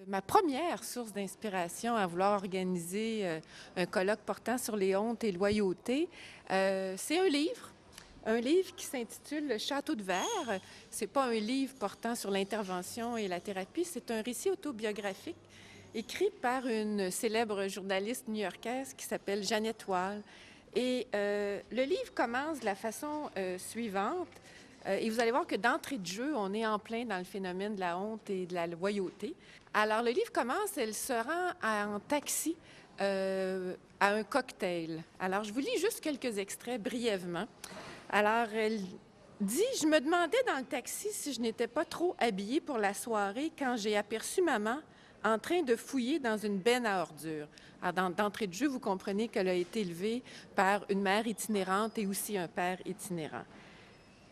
Ma première source d'inspiration à vouloir organiser un colloque portant sur les hontes et loyauté, c'est un livre qui s'intitule Le Château de verre. C'est pas un livre portant sur l'intervention et la thérapie, c'est un récit autobiographique écrit par une célèbre journaliste new-yorkaise qui s'appelle Jeannette Wall. Et le livre commence de la façon suivante. Et vous allez voir que d'entrée de jeu, on est en plein dans le phénomène de la honte et de la loyauté. Alors, le livre commence, elle se rend en taxi à un cocktail. Alors, je vous lis juste quelques extraits brièvement. Alors, elle dit « Je me demandais dans le taxi si je n'étais pas trop habillée pour la soirée quand j'ai aperçu maman en train de fouiller dans une benne à ordures. » Alors, d'entrée de jeu, vous comprenez qu'elle a été élevée par une mère itinérante et aussi un père itinérant.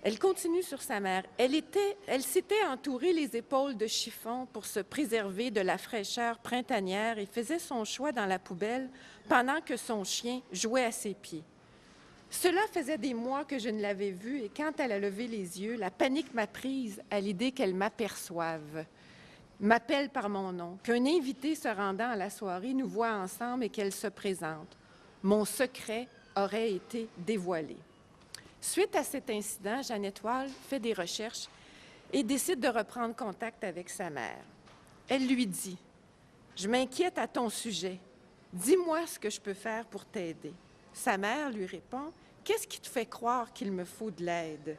Elle continue sur sa mère. Elle s'était entourée les épaules de chiffon pour se préserver de la fraîcheur printanière et faisait son choix dans la poubelle pendant que son chien jouait à ses pieds. Cela faisait des mois que je ne l'avais vue et quand elle a levé les yeux, la panique m'a prise à l'idée qu'elle m'aperçoive, m'appelle par mon nom, qu'un invité se rendant à la soirée nous voit ensemble et qu'elle se présente. Mon secret aurait été dévoilé. Suite à cet incident, Jeannette Wall fait des recherches et décide de reprendre contact avec sa mère. Elle lui dit « Je m'inquiète à ton sujet. Dis-moi ce que je peux faire pour t'aider. » Sa mère lui répond « Qu'est-ce qui te fait croire qu'il me faut de l'aide? »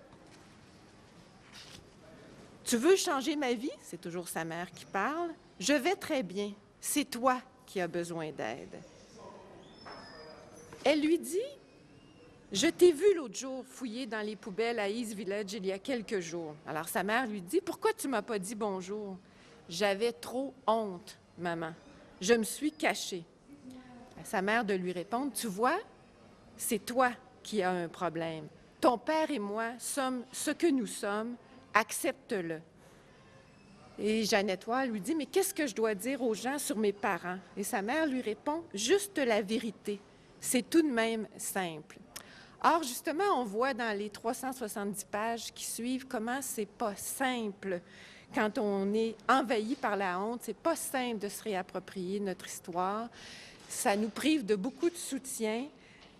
« Tu veux changer ma vie? » C'est toujours sa mère qui parle. « Je vais très bien. C'est toi qui as besoin d'aide. » Elle lui dit « Je t'ai vu l'autre jour fouiller dans les poubelles à East Village il y a quelques jours. » Alors sa mère lui dit « Pourquoi tu m'as pas dit bonjour? »« J'avais trop honte, maman. Je me suis cachée. » Sa mère de lui répondre « Tu vois, c'est toi qui as un problème. Ton père et moi sommes ce que nous sommes. Accepte-le. » Et Jeannette Wall lui dit « Mais qu'est-ce que je dois dire aux gens sur mes parents? » Et sa mère lui répond « Juste la vérité. C'est tout de même simple. » Or, justement, on voit dans les 370 pages qui suivent comment c'est pas simple quand on est envahi par la honte. C'est pas simple de se réapproprier notre histoire. Ça nous prive de beaucoup de soutien.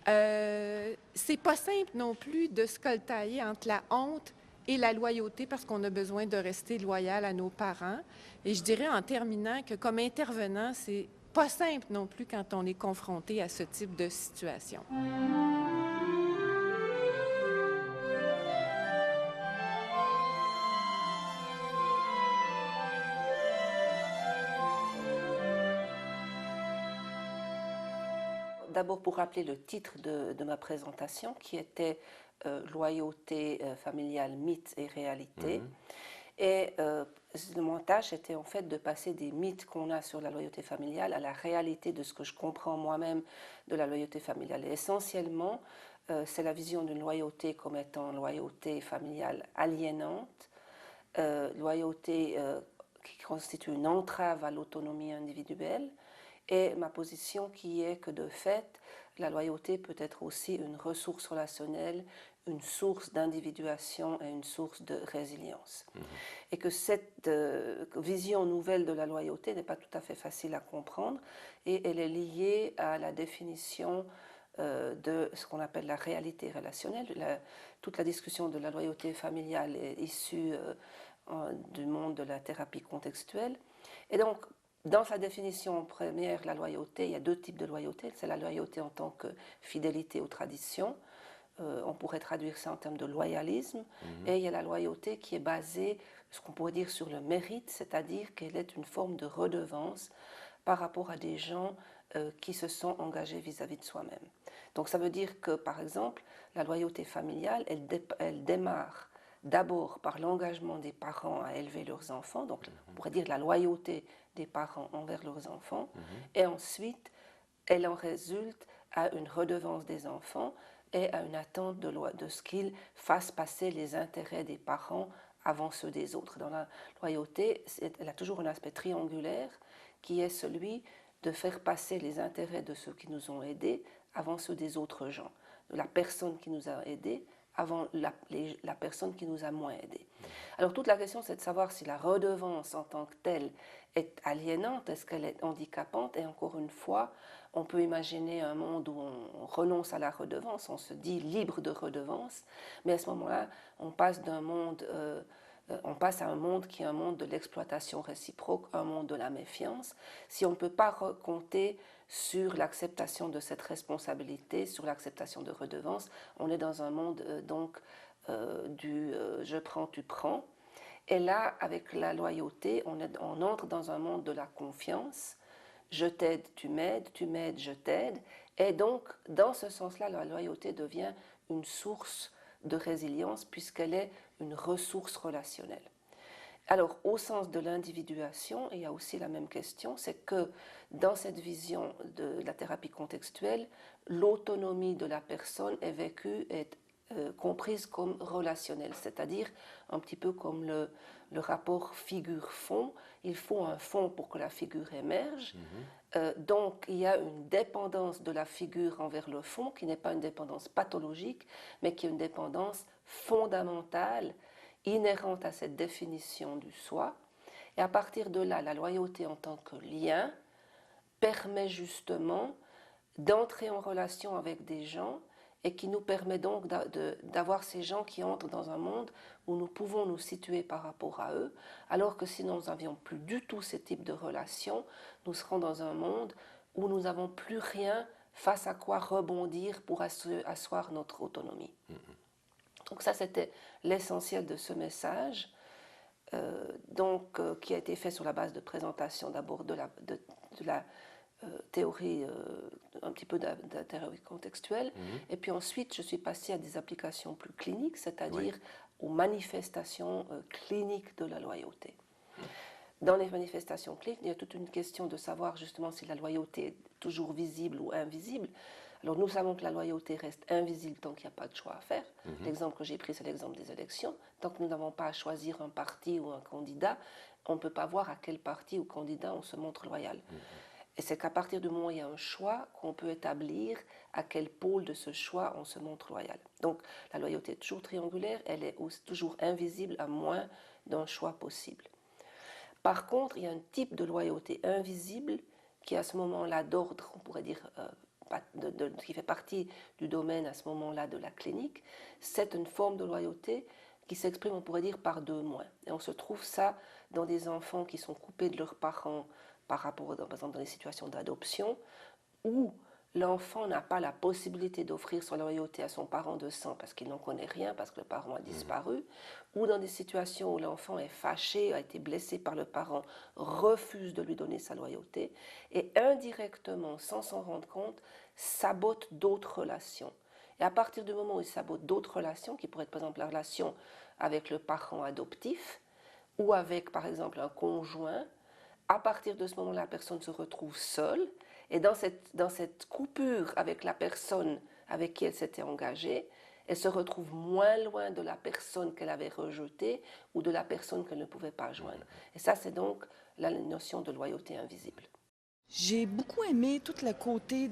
C'est pas simple non plus de se coltailler entre la honte et la loyauté parce qu'on a besoin de rester loyal à nos parents. Et je dirais en terminant que comme intervenant, c'est pas simple non plus quand on est confronté à ce type de situation. d'abord pour rappeler le titre de ma présentation qui était Loyauté familiale, mythe et réalité. Et mon tâche était en fait de passer des mythes qu'on a sur la loyauté familiale à la réalité de ce que je comprends moi-même de la loyauté familiale. Et essentiellement, c'est la vision d'une loyauté comme étant loyauté familiale aliénante, loyauté qui constitue une entrave à l'autonomie individuelle, et ma position qui est que de fait, la loyauté peut être aussi une ressource relationnelle, une source d'individuation et une source de résilience. Et que cette vision nouvelle de la loyauté n'est pas tout à fait facile à comprendre, et elle est liée à la définition de ce qu'on appelle la réalité relationnelle. Toute la discussion de la loyauté familiale est issue du monde de la thérapie contextuelle. Et donc, dans sa définition première, la loyauté, il y a deux types de loyauté. C'est la loyauté en tant que fidélité aux traditions. On pourrait traduire ça en termes de loyalisme. Et il y a la loyauté qui est basée, ce qu'on pourrait dire, sur le mérite, c'est-à-dire qu'elle est une forme de redevance par rapport à des gens qui se sont engagés vis-à-vis de soi-même. Donc ça veut dire que, par exemple, la loyauté familiale, elle démarre d'abord par l'engagement des parents à élever leurs enfants, donc on pourrait dire la loyauté des parents envers leurs enfants, et ensuite, elle en résulte à une redevance des enfants et à une attente de ce qu'ils fassent passer les intérêts des parents avant ceux des autres. Dans la loyauté, elle a toujours un aspect triangulaire qui est celui de faire passer les intérêts de ceux qui nous ont aidés avant ceux des autres gens, de la personne qui nous a aidés avant la personne qui nous a moins aidés. Alors toute la question, c'est de savoir si la redevance en tant que telle est aliénante, est-ce qu'elle est handicapante, et encore une fois, on peut imaginer un monde où on renonce à la redevance, on se dit libre de redevance, mais à ce moment-là, on passe à un monde qui est un monde de l'exploitation réciproque, un monde de la méfiance. Si on ne peut pas compter sur l'acceptation de cette responsabilité, sur l'acceptation de redevance, on est dans un monde du je prends, tu prends. Et là, avec la loyauté, on entre dans un monde de la confiance. Je t'aide, tu m'aides, je t'aide. Et donc, dans ce sens-là, la loyauté devient une source de résilience puisqu'elle est une ressource relationnelle. Alors, au sens de l'individuation, il y a aussi la même question, c'est que dans cette vision de la thérapie contextuelle, l'autonomie de la personne est vécue, est comprise comme relationnelle, c'est-à-dire un petit peu comme le rapport figure-fond. Il faut un fond pour que la figure émerge. Donc, il y a une dépendance de la figure envers le fond, qui n'est pas une dépendance pathologique, mais qui est une dépendance fondamentale, inhérente à cette définition du soi. Et à partir de là, la loyauté en tant que lien permet justement d'entrer en relation avec des gens et qui nous permet donc d'avoir ces gens qui entrent dans un monde où nous pouvons nous situer par rapport à eux, alors que si nous n'avions plus du tout ces types de relations, nous serons dans un monde où nous n'avons plus rien face à quoi rebondir pour asseoir notre autonomie. Donc ça, c'était l'essentiel de ce message, qui a été fait sur la base de présentation d'abord de la théorie, un petit peu de la théorie contextuelle, et puis ensuite je suis passée à des applications plus cliniques, c'est-à-dire aux manifestations cliniques de la loyauté. Dans les manifestations cliniques, il y a toute une question de savoir justement si la loyauté est toujours visible ou invisible. Alors nous savons que la loyauté reste invisible tant qu'il n'y a pas de choix à faire. L'exemple que j'ai pris, c'est l'exemple des élections. Tant que nous n'avons pas à choisir un parti ou un candidat, on ne peut pas voir à quel parti ou candidat on se montre loyal. Et c'est qu'à partir du moment où il y a un choix qu'on peut établir à quel pôle de ce choix on se montre loyal. Donc la loyauté est toujours triangulaire, elle est toujours invisible à moins d'un choix possible. Par contre, il y a un type de loyauté invisible qui à ce moment-là d'ordre, on pourrait dire, qui fait partie du domaine à ce moment-là de la clinique. C'est une forme de loyauté qui s'exprime, on pourrait dire, par deux moyens. Et on se trouve ça dans des enfants qui sont coupés de leurs parents par rapport, par exemple, dans des situations d'adoption, où l'enfant n'a pas la possibilité d'offrir sa loyauté à son parent de sang parce qu'il n'en connaît rien, parce que le parent a disparu, ou dans des situations où l'enfant est fâché, a été blessé par le parent, refuse de lui donner sa loyauté, et indirectement, sans s'en rendre compte, sabote d'autres relations. Et à partir du moment où il sabote d'autres relations, qui pourraient être par exemple la relation avec le parent adoptif, ou avec par exemple un conjoint, à partir de ce moment, la personne se retrouve seule. Et dans cette coupure avec la personne avec qui elle s'était engagée, elle se retrouve moins loin de la personne qu'elle avait rejetée ou de la personne qu'elle ne pouvait pas joindre. Et ça, c'est donc la notion de loyauté invisible. J'ai beaucoup aimé tout le côté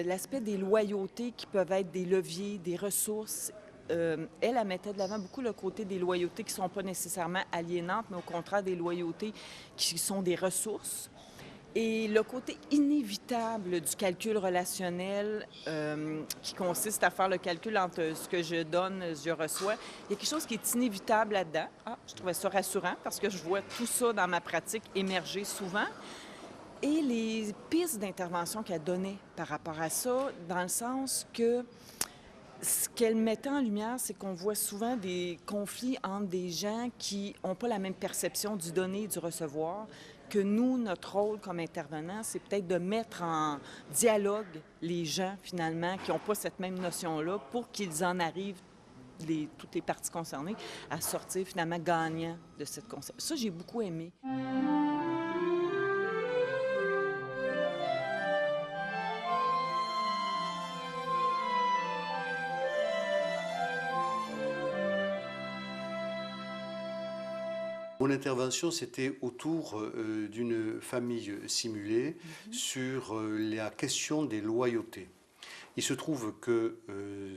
l'aspect des loyautés qui peuvent être des leviers, des ressources. Elle mettait de l'avant beaucoup le côté des loyautés qui ne sont pas nécessairement aliénantes, mais au contraire des loyautés qui sont des ressources. Et le côté inévitable du calcul relationnel qui consiste à faire le calcul entre ce que je donne, ce que je reçois, il y a quelque chose qui est inévitable là-dedans. Je trouvais ça rassurant parce que je vois tout ça dans ma pratique émerger souvent. Et les pistes d'intervention qu'elle donnait par rapport à ça, dans le sens que ce qu'elle mettait en lumière, c'est qu'on voit souvent des conflits entre des gens qui n'ont pas la même perception du donner et du recevoir, que nous, notre rôle comme intervenant, c'est peut-être de mettre en dialogue les gens, finalement, qui n'ont pas cette même notion-là, pour qu'ils en arrivent, toutes les parties concernées, à sortir finalement gagnants de cette concept. Ça, j'ai beaucoup aimé. Mon intervention, c'était autour d'une famille simulée sur la question des loyautés. Il se trouve que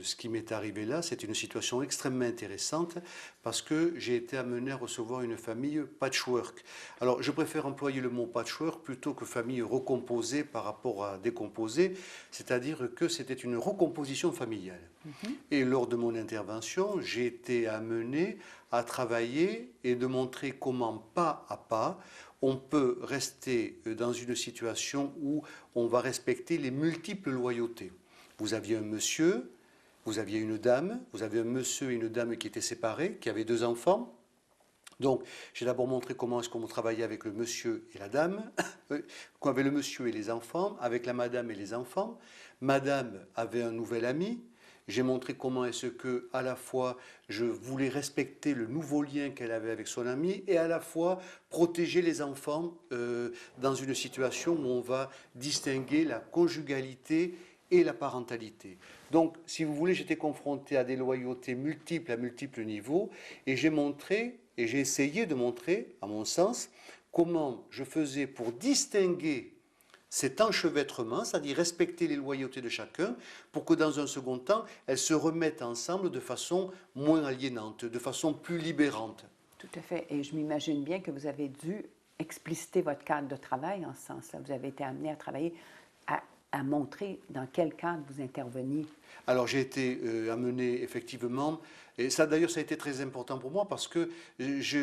ce qui m'est arrivé là, c'est une situation extrêmement intéressante parce que j'ai été amené à recevoir une famille patchwork. Alors, je préfère employer le mot patchwork plutôt que famille recomposée par rapport à décomposée, c'est-à-dire que c'était une recomposition familiale. Et lors de mon intervention, j'ai été amené à travailler et de montrer comment, pas à pas, on peut rester dans une situation où on va respecter les multiples loyautés. Vous aviez un monsieur, vous aviez une dame, vous avez un monsieur et une dame qui étaient séparés, qui avaient 2 enfants. Donc, j'ai d'abord montré comment est-ce qu'on travaillait avec le monsieur et la dame, avec le monsieur et les enfants, avec la madame et les enfants. Madame avait un nouvel ami. J'ai montré comment est-ce que, à la fois, je voulais respecter le nouveau lien qu'elle avait avec son ami et à la fois protéger les enfants dans une situation où on va distinguer la conjugalité et la parentalité. Donc, si vous voulez, j'étais confronté à des loyautés multiples à multiples niveaux et j'ai montré, et j'ai essayé de montrer, à mon sens, comment je faisais pour distinguer cet enchevêtrement, c'est-à-dire respecter les loyautés de chacun, pour que dans un second temps, elles se remettent ensemble de façon moins aliénante, de façon plus libérante. Tout à fait. Et je m'imagine bien que vous avez dû expliciter votre cadre de travail en ce sens-là. Vous avez été amené à travailler, à montrer dans quel cadre vous interveniez. Alors j'ai été amené effectivement, et ça d'ailleurs ça a été très important pour moi parce que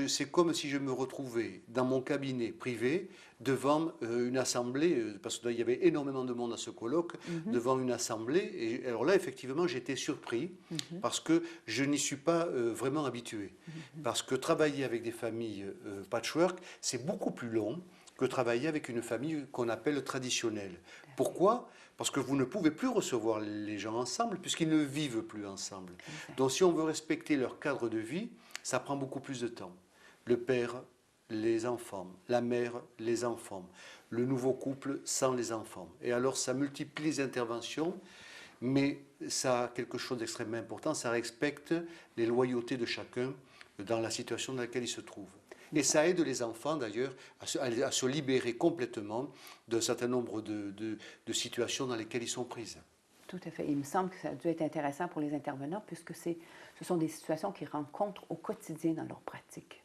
c'est comme si je me retrouvais dans mon cabinet privé devant une assemblée, parce qu'il y avait énormément de monde à ce colloque, devant une assemblée, et alors là effectivement j'étais surpris parce que je n'y suis pas vraiment habitué, parce que travailler avec des familles patchwork c'est beaucoup plus long que travailler avec une famille qu'on appelle traditionnelle. Pourquoi ? Parce que vous ne pouvez plus recevoir les gens ensemble puisqu'ils ne vivent plus ensemble. Donc si on veut respecter leur cadre de vie, ça prend beaucoup plus de temps. Le père, les enfants, la mère, les enfants, le nouveau couple sans les enfants. Et alors ça multiplie les interventions, mais ça a quelque chose d'extrêmement important, ça respecte les loyautés de chacun dans la situation dans laquelle il se trouve. Et ça aide les enfants, d'ailleurs, à se libérer complètement d'un certain nombre de situations dans lesquelles ils sont prises. Tout à fait. Il me semble que ça a dû être intéressant pour les intervenants, puisque ce sont des situations qu'ils rencontrent au quotidien dans leur pratique.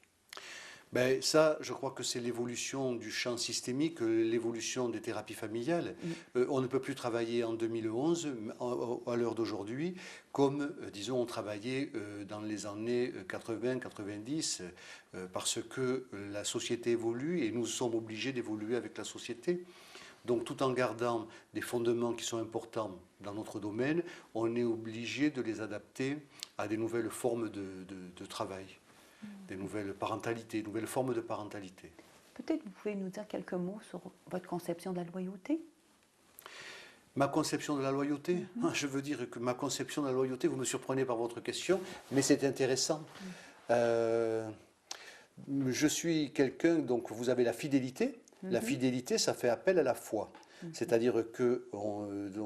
Ben, ça, je crois que c'est l'évolution du champ systémique, l'évolution des thérapies familiales. On ne peut plus travailler en 2011, à l'heure d'aujourd'hui, comme, disons, on travaillait dans les années 80-90, parce que la société évolue et nous sommes obligés d'évoluer avec la société. Donc tout en gardant des fondements qui sont importants dans notre domaine, on est obligé de les adapter à des nouvelles formes de travail, des nouvelles parentalités, nouvelles formes de parentalité. Peut-être vous pouvez nous dire quelques mots sur votre conception de la loyauté? Ma conception de la loyauté, je veux dire que ma conception de la loyauté, vous me surprenez par votre question, mais c'est intéressant. Je suis quelqu'un, donc vous avez la fidélité. La fidélité, ça fait appel à la foi. C'est-à-dire que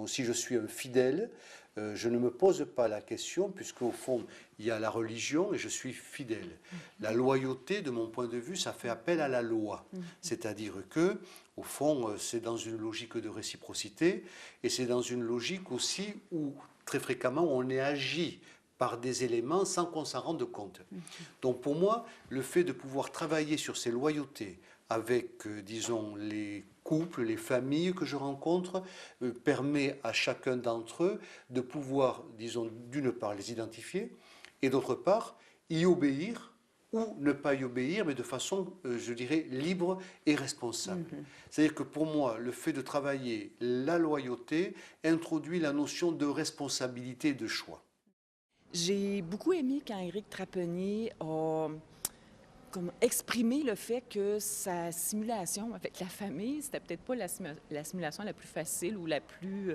si je suis un fidèle, je ne me pose pas la question, puisqu'au fond, il y a la religion et je suis fidèle. La loyauté, de mon point de vue, ça fait appel à la loi. C'est-à-dire que, au fond, c'est dans une logique de réciprocité et c'est dans une logique aussi où, très fréquemment, on est agi par des éléments sans qu'on s'en rende compte. Donc pour moi, le fait de pouvoir travailler sur ces loyautés avec, disons, les couples, les familles que je rencontre, permet à chacun d'entre eux de pouvoir, disons, d'une part les identifier et d'autre part y obéir ou ne pas y obéir, mais de façon, je dirais, libre et responsable. C'est-à-dire que pour moi, le fait de travailler la loyauté introduit la notion de responsabilité et de choix. J'ai beaucoup aimé quand Éric Trapenier a exprimé le fait que sa simulation avec la famille, c'était peut-être pas la simulation la plus facile ou la plus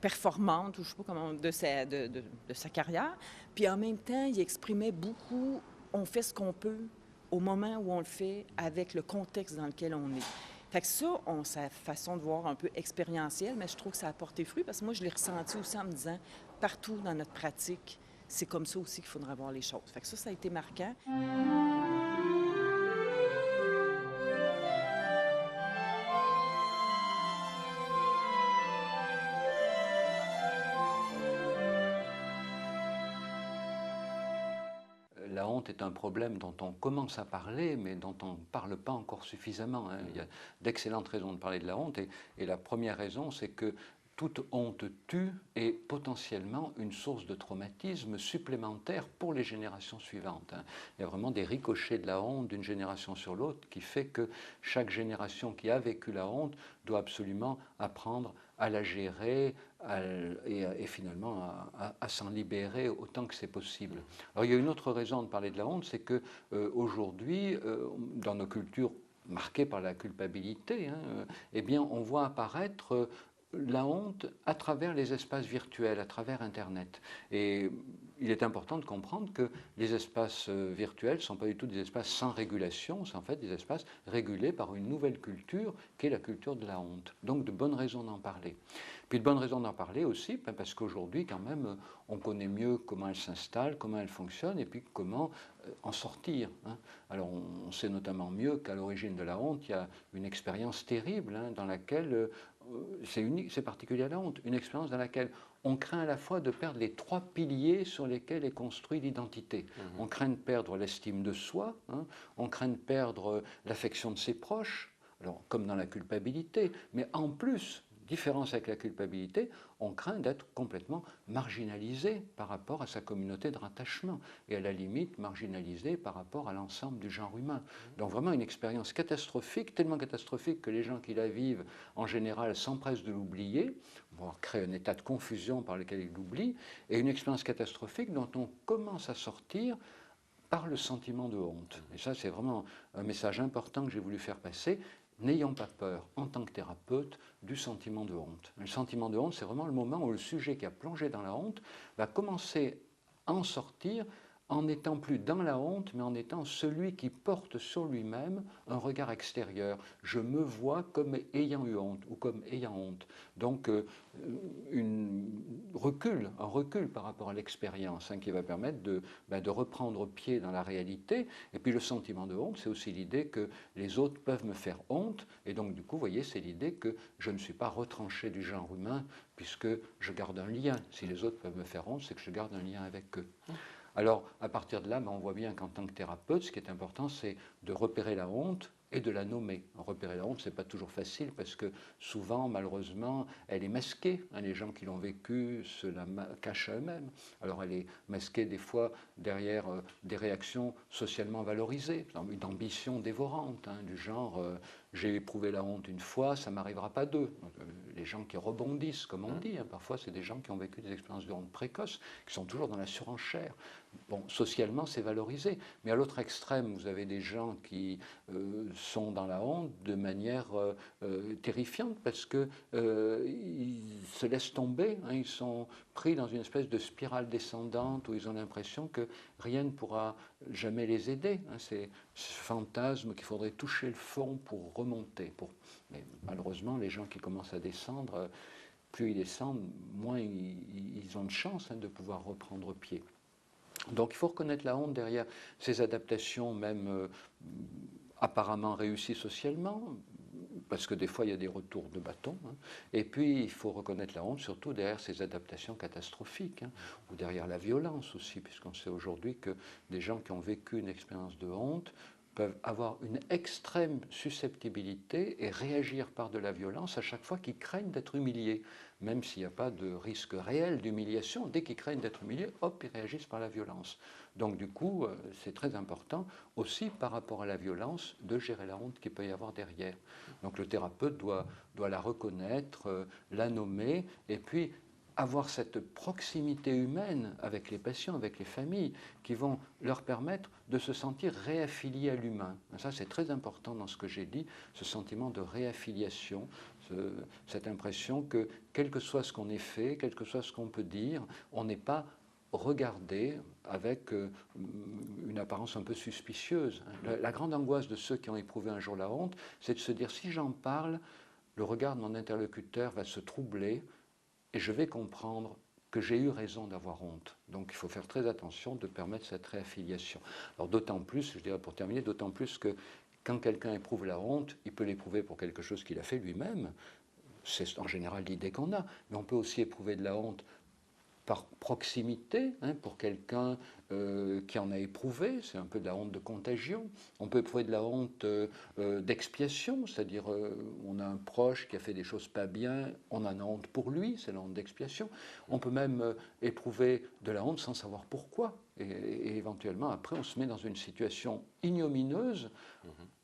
performante, ou je sais pas comment, de sa carrière. Puis en même temps, il exprimait beaucoup, on fait ce qu'on peut au moment où on le fait avec le contexte dans lequel on est. Fait que ça, sa façon de voir un peu expérientielle, mais je trouve que ça a porté fruit parce que moi, je l'ai ressenti aussi en me disant, partout dans notre pratique, c'est comme ça aussi qu'il faudrait voir les choses. Fait que ça a été marquant. La honte est un problème dont on commence à parler, mais dont on ne parle pas encore suffisamment. Il y a d'excellentes raisons de parler de la honte, et la première raison, c'est que toute honte tue et potentiellement une source de traumatisme supplémentaire pour les générations suivantes. Il y a vraiment des ricochets de la honte d'une génération sur l'autre qui fait que chaque génération qui a vécu la honte doit absolument apprendre à la gérer et finalement à s'en libérer autant que c'est possible. Alors il y a une autre raison de parler de la honte, c'est que aujourd'hui, dans nos cultures marquées par la culpabilité, eh bien on voit apparaître la honte à travers les espaces virtuels, à travers Internet. Et il est important de comprendre que les espaces virtuels ne sont pas du tout des espaces sans régulation, c'est en fait des espaces régulés par une nouvelle culture qui est la culture de la honte. Donc de bonnes raisons d'en parler. Puis de bonnes raisons d'en parler aussi, parce qu'aujourd'hui quand même, on connaît mieux comment elle s'installe, comment elle fonctionne, et puis comment en sortir. Alors on sait notamment mieux qu'à l'origine de la honte, il y a une expérience terrible dans laquelle c'est particulier à la honte, une expérience dans laquelle on craint à la fois de perdre les trois piliers sur lesquels est construite l'identité. On craint de perdre l'estime de soi, on craint de perdre l'affection de ses proches, alors, comme dans la culpabilité, mais en plus, différence avec la culpabilité, on craint d'être complètement marginalisé par rapport à sa communauté de rattachement et à la limite marginalisé par rapport à l'ensemble du genre humain. Donc vraiment une expérience catastrophique, tellement catastrophique que les gens qui la vivent en général s'empressent de l'oublier, voire créent un état de confusion par lequel ils l'oublient, et une expérience catastrophique dont on commence à sortir par le sentiment de honte. Et ça, c'est vraiment un message important que j'ai voulu faire passer. N'ayons pas peur, en tant que thérapeute, du sentiment de honte. Le sentiment de honte, c'est vraiment le moment où le sujet qui a plongé dans la honte va commencer à en sortir en n'étant plus dans la honte, mais en étant celui qui porte sur lui-même un regard extérieur. Je me vois comme ayant eu honte ou comme ayant honte. Donc un recul par rapport à l'expérience qui va permettre de reprendre pied dans la réalité. Et puis le sentiment de honte, c'est aussi l'idée que les autres peuvent me faire honte. Et donc du coup, vous voyez, c'est l'idée que je ne suis pas retranché du genre humain puisque je garde un lien. Si les autres peuvent me faire honte, c'est que je garde un lien avec eux. Alors, à partir de là, on voit bien qu'en tant que thérapeute, ce qui est important, c'est de repérer la honte et de la nommer. Repérer la honte, ce n'est pas toujours facile parce que souvent, malheureusement, elle est masquée. Les gens qui l'ont vécue se la cachent à eux-mêmes. Alors, elle est masquée des fois derrière des réactions socialement valorisées, une ambition dévorante, du genre j'ai éprouvé la honte une fois, ça ne m'arrivera pas deux. Les gens qui rebondissent, comme on dit, hein, parfois c'est des gens qui ont vécu des expériences de honte précoces, qui sont toujours dans la surenchère. Bon, socialement, c'est valorisé. Mais à l'autre extrême, vous avez des gens qui sont dans la honte de manière terrifiante parce qu'ils se laissent tomber. Hein, ils sont pris dans une espèce de spirale descendante où ils ont l'impression que rien ne pourra jamais les aider. Hein, c'est ce fantasme qu'il faudrait toucher le fond pour remonter. Mais malheureusement, les gens qui commencent à descendre, plus ils descendent, moins ils ont de chance de pouvoir reprendre pied. Donc il faut reconnaître la honte derrière ces adaptations, même apparemment réussies socialement, parce que des fois il y a des retours de bâton. Hein. Et puis il faut reconnaître la honte surtout derrière ces adaptations catastrophiques, hein, ou derrière la violence aussi, puisqu'on sait aujourd'hui que des gens qui ont vécu une expérience de honte peuvent avoir une extrême susceptibilité et réagir par de la violence à chaque fois qu'ils craignent d'être humiliés. Même s'il n'y a pas de risque réel d'humiliation, dès qu'ils craignent d'être humiliés, hop, ils réagissent par la violence. Donc du coup, c'est très important aussi par rapport à la violence de gérer la honte qu'il peut y avoir derrière. Donc le thérapeute doit la reconnaître, la nommer, et puis avoir cette proximité humaine avec les patients, avec les familles, qui vont leur permettre de se sentir réaffiliés à l'humain. Ça, c'est très important dans ce que j'ai dit, ce sentiment de réaffiliation, cette impression que, quel que soit ce qu'on ait fait, quel que soit ce qu'on peut dire, on n'est pas regardé avec une apparence un peu suspicieuse. La grande angoisse de ceux qui ont éprouvé un jour la honte, c'est de se dire, si j'en parle, le regard de mon interlocuteur va se troubler, et je vais comprendre que j'ai eu raison d'avoir honte. Donc il faut faire très attention de permettre cette réaffiliation. Alors d'autant plus, je dirais pour terminer, d'autant plus que quand quelqu'un éprouve la honte, il peut l'éprouver pour quelque chose qu'il a fait lui-même. C'est en général l'idée qu'on a. Mais on peut aussi éprouver de la honte par proximité, hein, pour quelqu'un qui en a éprouvé, c'est un peu de la honte de contagion. On peut éprouver de la honte d'expiation, c'est-à-dire on a un proche qui a fait des choses pas bien, on en a honte pour lui, c'est la honte d'expiation. On peut même éprouver de la honte sans savoir pourquoi. Et éventuellement, après, on se met dans une situation ignominieuse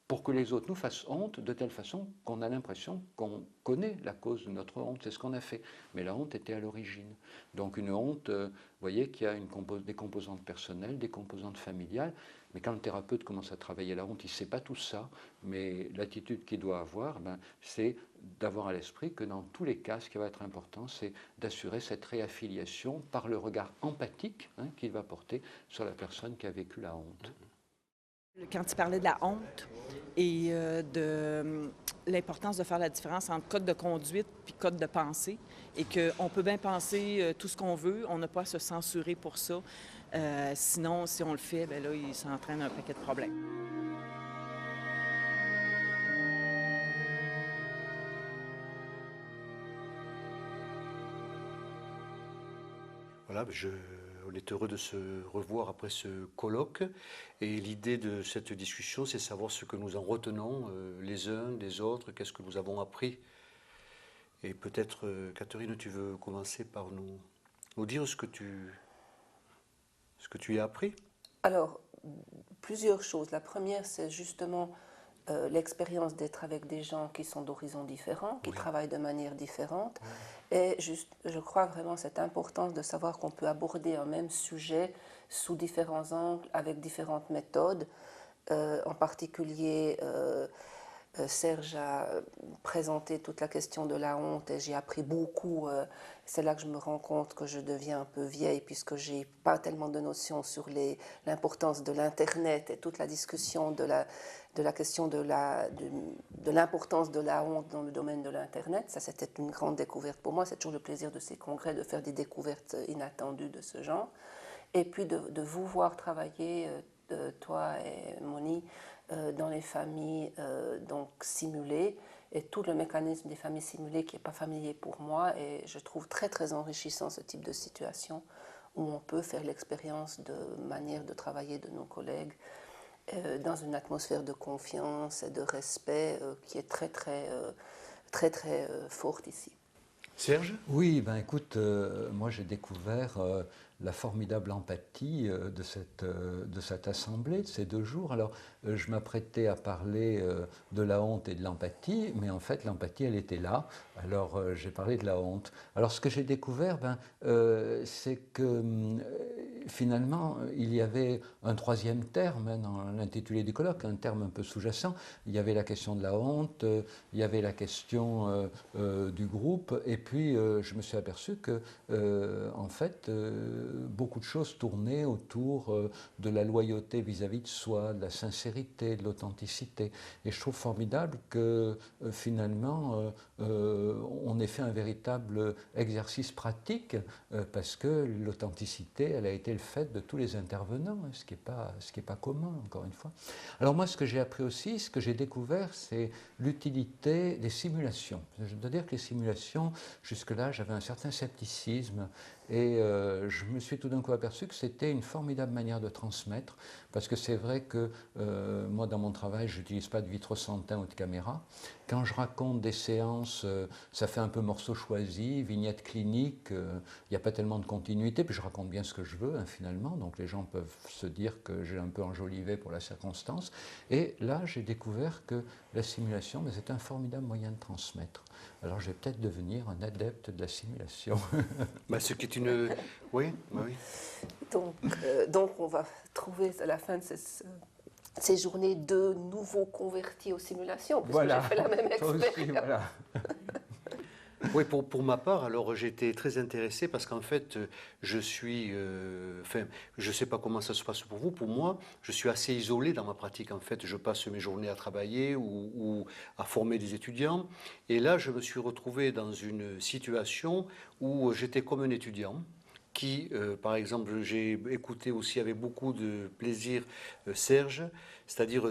pour que les autres nous fassent honte de telle façon qu'on a l'impression qu'on connaît la cause de notre honte. C'est ce qu'on a fait. Mais la honte était à l'origine. Donc une honte, vous voyez qu'il y a des composantes personnelles, des composantes familiales. Mais quand le thérapeute commence à travailler la honte, il ne sait pas tout ça. Mais l'attitude qu'il doit avoir, c'est d'avoir à l'esprit que dans tous les cas, ce qui va être important, c'est d'assurer cette réaffiliation par le regard empathique, hein, qu'il va porter sur la personne qui a vécu la honte. Quand tu parlais de la honte et de l'importance de faire la différence entre code de conduite puis code de pensée, et qu'on peut bien penser tout ce qu'on veut, on n'a pas à se censurer pour ça. Sinon, si on le fait, bien là, il s'entraîne un paquet de problèmes. Voilà, on est heureux de se revoir après ce colloque. Et l'idée de cette discussion, c'est savoir ce que nous en retenons les uns des autres, qu'est-ce que nous avons appris. Et peut-être, Catherine, tu veux commencer par nous dire ce que tu as appris? Alors, plusieurs choses. La première, c'est justement l'expérience d'être avec des gens qui sont d'horizons différents, qui travaillent de manière différente. Et je crois vraiment cette importance de savoir qu'on peut aborder un même sujet sous différents angles, avec différentes méthodes. En particulier, Serge a présenté toute la question de la honte et j'ai appris beaucoup. C'est là que je me rends compte que je deviens un peu vieille puisque je n'ai pas tellement de notions sur l'importance de l'Internet et toute la discussion de la question de l'importance de la honte dans le domaine de l'Internet. Ça, c'était une grande découverte pour moi. C'est toujours le plaisir de ces congrès de faire des découvertes inattendues de ce genre. Et puis de vous voir travailler, toi et Moni, dans les familles donc simulées, et tout le mécanisme des familles simulées qui n'est pas familier pour moi, et je trouve très très enrichissant ce type de situation où on peut faire l'expérience de manière de travailler de nos collègues dans une atmosphère de confiance et de respect qui est très très forte ici. Serge? Oui, ben écoute, moi j'ai découvert la formidable empathie de cette assemblée, de ces 2 jours. Alors, je m'apprêtais à parler de la honte et de l'empathie, mais en fait, l'empathie, elle était là. Alors, j'ai parlé de la honte. Alors, ce que j'ai découvert, c'est que finalement, il y avait un 3e terme dans l'intitulé du colloque, un terme un peu sous-jacent. Il y avait la question de la honte, il y avait la question du groupe, et puis je me suis aperçu que, en fait, beaucoup de choses tournaient autour de la loyauté vis-à-vis de soi, de la sincérité, de l'authenticité. Et je trouve formidable que finalement, on ait fait un véritable exercice pratique, parce que l'authenticité, elle a été le fait de tous les intervenants, ce qui est pas commun, encore une fois. Alors moi, ce que j'ai appris aussi, ce que j'ai découvert, c'est l'utilité des simulations. Je dois dire que les simulations, jusque-là, j'avais un certain scepticisme, et je me suis tout d'un coup aperçu que c'était une formidable manière de transmettre, parce que c'est vrai que moi, dans mon travail, je n'utilise pas de vitre sans teint ou de caméra. Quand je raconte des séances, ça fait un peu morceau choisi, vignette clinique, il n'y a pas tellement de continuité, puis je raconte bien ce que je veux, hein, finalement, donc les gens peuvent se dire que j'ai un peu enjolivé pour la circonstance. Et là, j'ai découvert que la simulation, c'est un formidable moyen de transmettre. Alors, je vais peut-être devenir un adepte de la simulation. Ce qui est une... Oui, oui. Donc, on va trouver à la fin de ces journées 2 nouveaux convertis aux simulations, puisque voilà. j'ai fait la même expérience. Aussi, voilà. Oui, pour ma part, alors j'étais très intéressé parce qu'en fait, je suis, je ne sais pas comment ça se passe pour vous, pour moi, je suis assez isolé dans ma pratique. En fait, je passe mes journées à travailler ou à former des étudiants. Et là, je me suis retrouvé dans une situation où j'étais comme un étudiant qui, par exemple, j'ai écouté aussi avec beaucoup de plaisir Serge, c'est-à-dire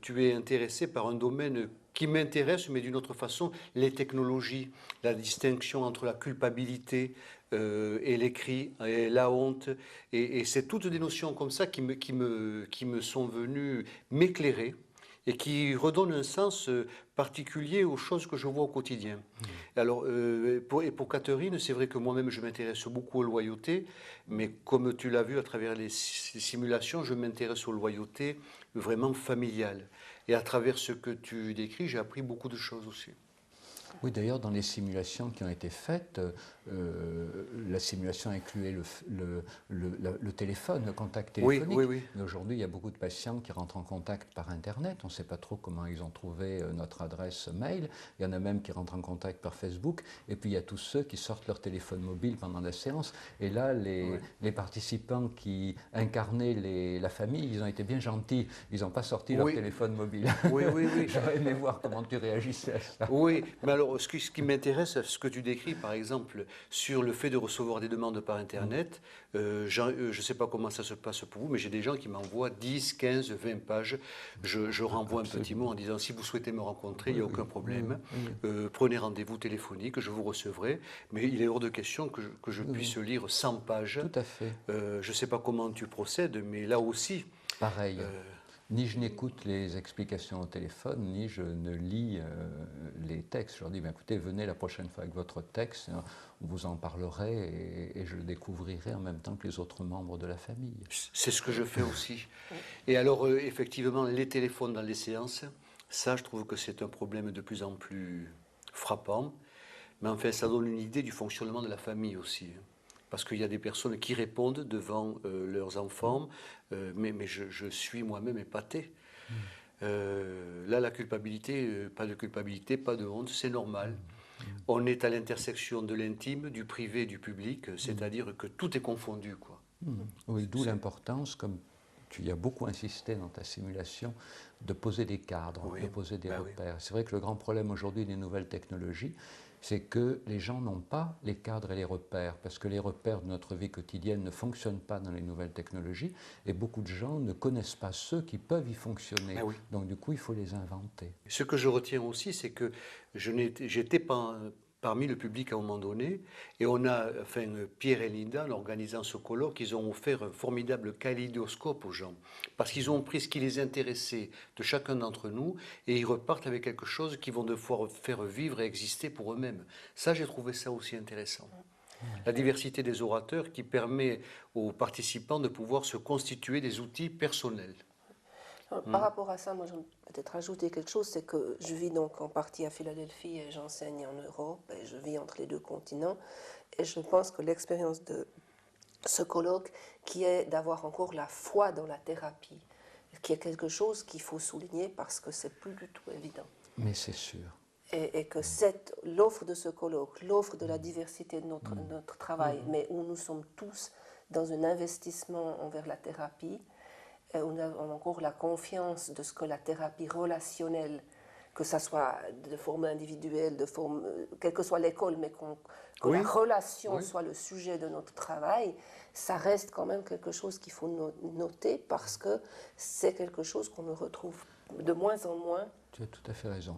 tu es intéressé par un domaine qui m'intéresse, mais d'une autre façon, les technologies, la distinction entre la culpabilité et l'écrit, et la honte, et c'est toutes des notions comme ça qui me sont venues m'éclairer et qui redonnent un sens particulier aux choses que je vois au quotidien. Alors, pour Catherine, c'est vrai que moi-même, je m'intéresse beaucoup aux loyautés, mais comme tu l'as vu à travers les simulations, je m'intéresse aux loyautés vraiment familiales. Et à travers ce que tu décris, j'ai appris beaucoup de choses aussi. Oui, d'ailleurs, dans les simulations qui ont été faites, la simulation incluait le téléphone, le contact téléphonique. Oui. Mais aujourd'hui, il y a beaucoup de patients qui rentrent en contact par Internet. On ne sait pas trop comment ils ont trouvé notre adresse mail. Il y en a même qui rentrent en contact par Facebook. Et puis, il y a tous ceux qui sortent leur téléphone mobile pendant la séance. Et là, les participants qui incarnaient la famille, ils ont été bien gentils. Ils n'ont pas sorti leur téléphone mobile. Oui. J'aurais aimé voir comment tu réagissais à ça. Oui, mais alors, ce qui m'intéresse, ce que tu décris, par exemple, sur le fait de recevoir des demandes par Internet, je ne sais pas comment ça se passe pour vous, mais j'ai des gens qui m'envoient 10, 15, 20 pages. Je renvoie un petit mot en disant, si vous souhaitez me rencontrer, il n'y a aucun problème. Prenez rendez-vous téléphonique, je vous recevrai. Mais il est hors de question que je puisse lire 100 pages. Tout à fait. Je ne sais pas comment tu procèdes, mais là aussi... Pareil. Ni je n'écoute les explications au téléphone, ni je ne lis les textes. Je leur dis, écoutez, venez la prochaine fois avec votre texte, on vous en parlerait et je le découvrirai en même temps que les autres membres de la famille. C'est ce que je fais aussi. Et alors, effectivement, les téléphones dans les séances, ça, je trouve que c'est un problème de plus en plus frappant. Mais enfin, ça donne une idée du fonctionnement de la famille aussi. Parce qu'il y a des personnes qui répondent devant leurs enfants, mais je suis moi-même épaté. Là, la culpabilité, pas de culpabilité, pas de honte, c'est normal. On est à l'intersection de l'intime, du privé et du public, c'est-à-dire que tout est confondu, quoi. Oui, d'où l'importance, comme tu y as beaucoup insisté dans ta simulation, de poser des cadres, de poser des repères. C'est vrai que le grand problème aujourd'hui des nouvelles technologies, c'est que les gens n'ont pas les cadres et les repères, parce que les repères de notre vie quotidienne ne fonctionnent pas dans les nouvelles technologies, et beaucoup de gens ne connaissent pas ceux qui peuvent y fonctionner. Donc du coup, il faut les inventer. Ce que je retiens aussi, c'est que j'étais parmi le public à un moment donné. Et on a, enfin, Pierre et Linda, en organisant ce colloque, ils ont offert un formidable kaléidoscope aux gens. Parce qu'ils ont pris ce qui les intéressait de chacun d'entre nous et ils repartent avec quelque chose qu'ils vont devoir faire vivre et exister pour eux-mêmes. Ça, j'ai trouvé ça aussi intéressant. La diversité des orateurs qui permet aux participants de pouvoir se constituer des outils personnels. Par rapport à ça, moi, je vais peut-être rajouter quelque chose, c'est que je vis donc en partie à Philadelphie et j'enseigne en Europe et je vis entre les deux continents. Et je pense que l'expérience de ce colloque, qui est d'avoir encore la foi dans la thérapie, qui est quelque chose qu'il faut souligner parce que c'est plus du tout évident. Mais c'est sûr. Et que l'offre de ce colloque, l'offre de la diversité de notre travail, mais où nous sommes tous dans un investissement envers la thérapie, on a encore la confiance de ce que la thérapie relationnelle, que ça soit de forme individuelle, de forme, quelle que soit l'école, mais que la relation soit le sujet de notre travail, ça reste quand même quelque chose qu'il faut noter parce que c'est quelque chose qu'on ne retrouve de moins en moins. Tu as tout à fait raison.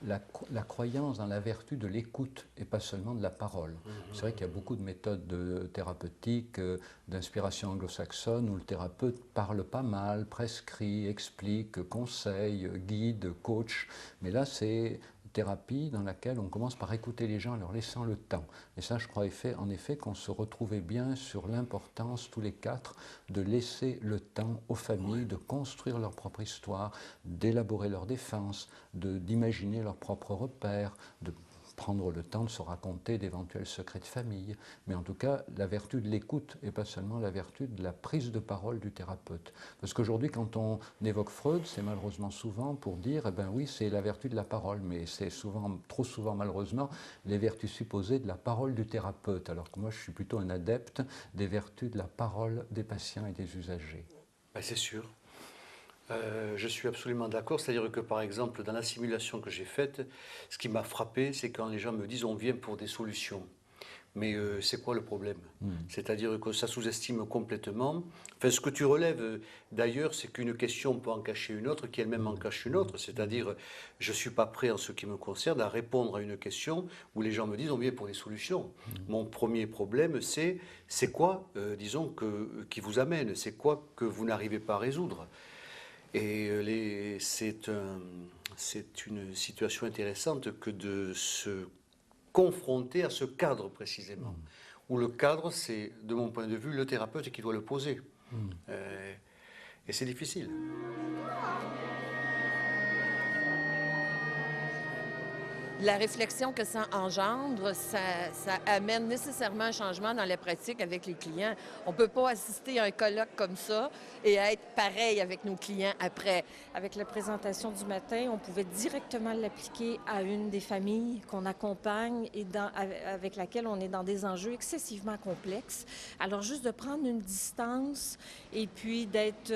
La croyance dans la vertu de l'écoute et pas seulement de la parole. C'est vrai qu'il y a beaucoup de méthodes thérapeutiques, d'inspiration anglo-saxonne, où le thérapeute parle pas mal, prescrit, explique, conseille, guide, coach. Mais là, c'est thérapie dans laquelle on commence par écouter les gens en leur laissant le temps. Et ça, je crois en effet qu'on se retrouvait bien sur l'importance, tous les quatre, de laisser le temps aux familles de construire leur propre histoire, d'élaborer leur défense, d'imaginer leurs propres repères, de prendre le temps de se raconter d'éventuels secrets de famille. Mais en tout cas, la vertu de l'écoute et pas seulement la vertu de la prise de parole du thérapeute. Parce qu'aujourd'hui, quand on évoque Freud, c'est malheureusement souvent pour dire, eh ben oui, c'est la vertu de la parole, mais c'est trop souvent malheureusement les vertus supposées de la parole du thérapeute, alors que moi je suis plutôt un adepte des vertus de la parole des patients et des usagers. Ben, c'est sûr. Je suis absolument d'accord. C'est-à-dire que, par exemple, dans la simulation que j'ai faite, ce qui m'a frappé, c'est quand les gens me disent « on vient pour des solutions ». Mais c'est quoi le problème? C'est-à-dire que ça sous-estime complètement. Enfin, ce que tu relèves, d'ailleurs, c'est qu'une question peut en cacher une autre, qui elle-même en cache une autre. C'est-à-dire, je ne suis pas prêt, en ce qui me concerne, à répondre à une question où les gens me disent « on vient pour des solutions ». Mon premier problème, c'est quoi, disons, qui vous amène? C'est quoi que vous n'arrivez pas à résoudre? Et c'est une situation intéressante que de se confronter à ce cadre précisément, où le cadre, c'est, de mon point de vue, le thérapeute qui doit le poser. Et c'est difficile. La réflexion que ça engendre, ça amène nécessairement un changement dans la pratique avec les clients. On ne peut pas assister à un colloque comme ça et être pareil avec nos clients après. Avec la présentation du matin, on pouvait directement l'appliquer à une des familles qu'on accompagne et avec laquelle on est dans des enjeux excessivement complexes. Alors, juste de prendre une distance et puis d'être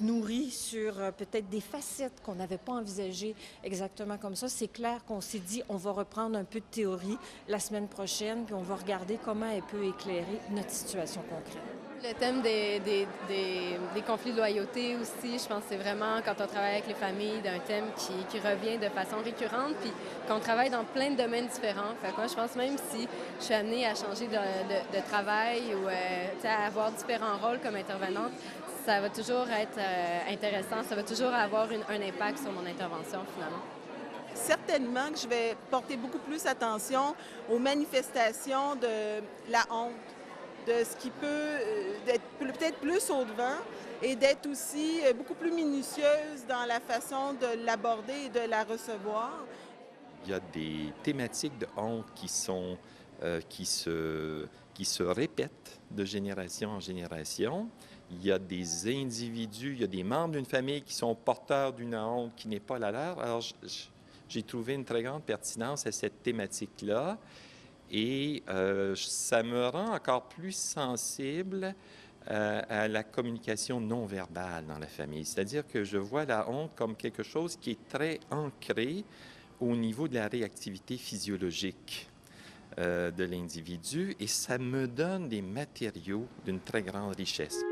nourri sur peut-être des facettes qu'on n'avait pas envisagées exactement comme ça, c'est clair qu'on s'est dit on va reprendre un peu de théorie la semaine prochaine puis on va regarder comment elle peut éclairer notre situation concrète. Le thème des conflits de loyauté aussi, je pense que c'est vraiment, quand on travaille avec les familles, d'un thème qui revient de façon récurrente, puis qu'on travaille dans plein de domaines différents. Fait que moi, je pense même si je suis amenée à changer de travail ou à avoir différents rôles comme intervenante, ça va toujours être intéressant, ça va toujours avoir un impact sur mon intervention finalement. Certainement que je vais porter beaucoup plus attention aux manifestations de la honte, de ce qui peut être peut-être plus au-devant et d'être aussi beaucoup plus minutieuse dans la façon de l'aborder et de la recevoir. Il y a des thématiques de honte qui se répètent de génération en génération. Il y a des individus, il y a des membres d'une famille qui sont porteurs d'une honte qui n'est pas la leur. Alors, j'ai trouvé une très grande pertinence à cette thématique-là et ça me rend encore plus sensible à la communication non verbale dans la famille. C'est-à-dire que je vois la honte comme quelque chose qui est très ancré au niveau de la réactivité physiologique de l'individu et ça me donne des matériaux d'une très grande richesse.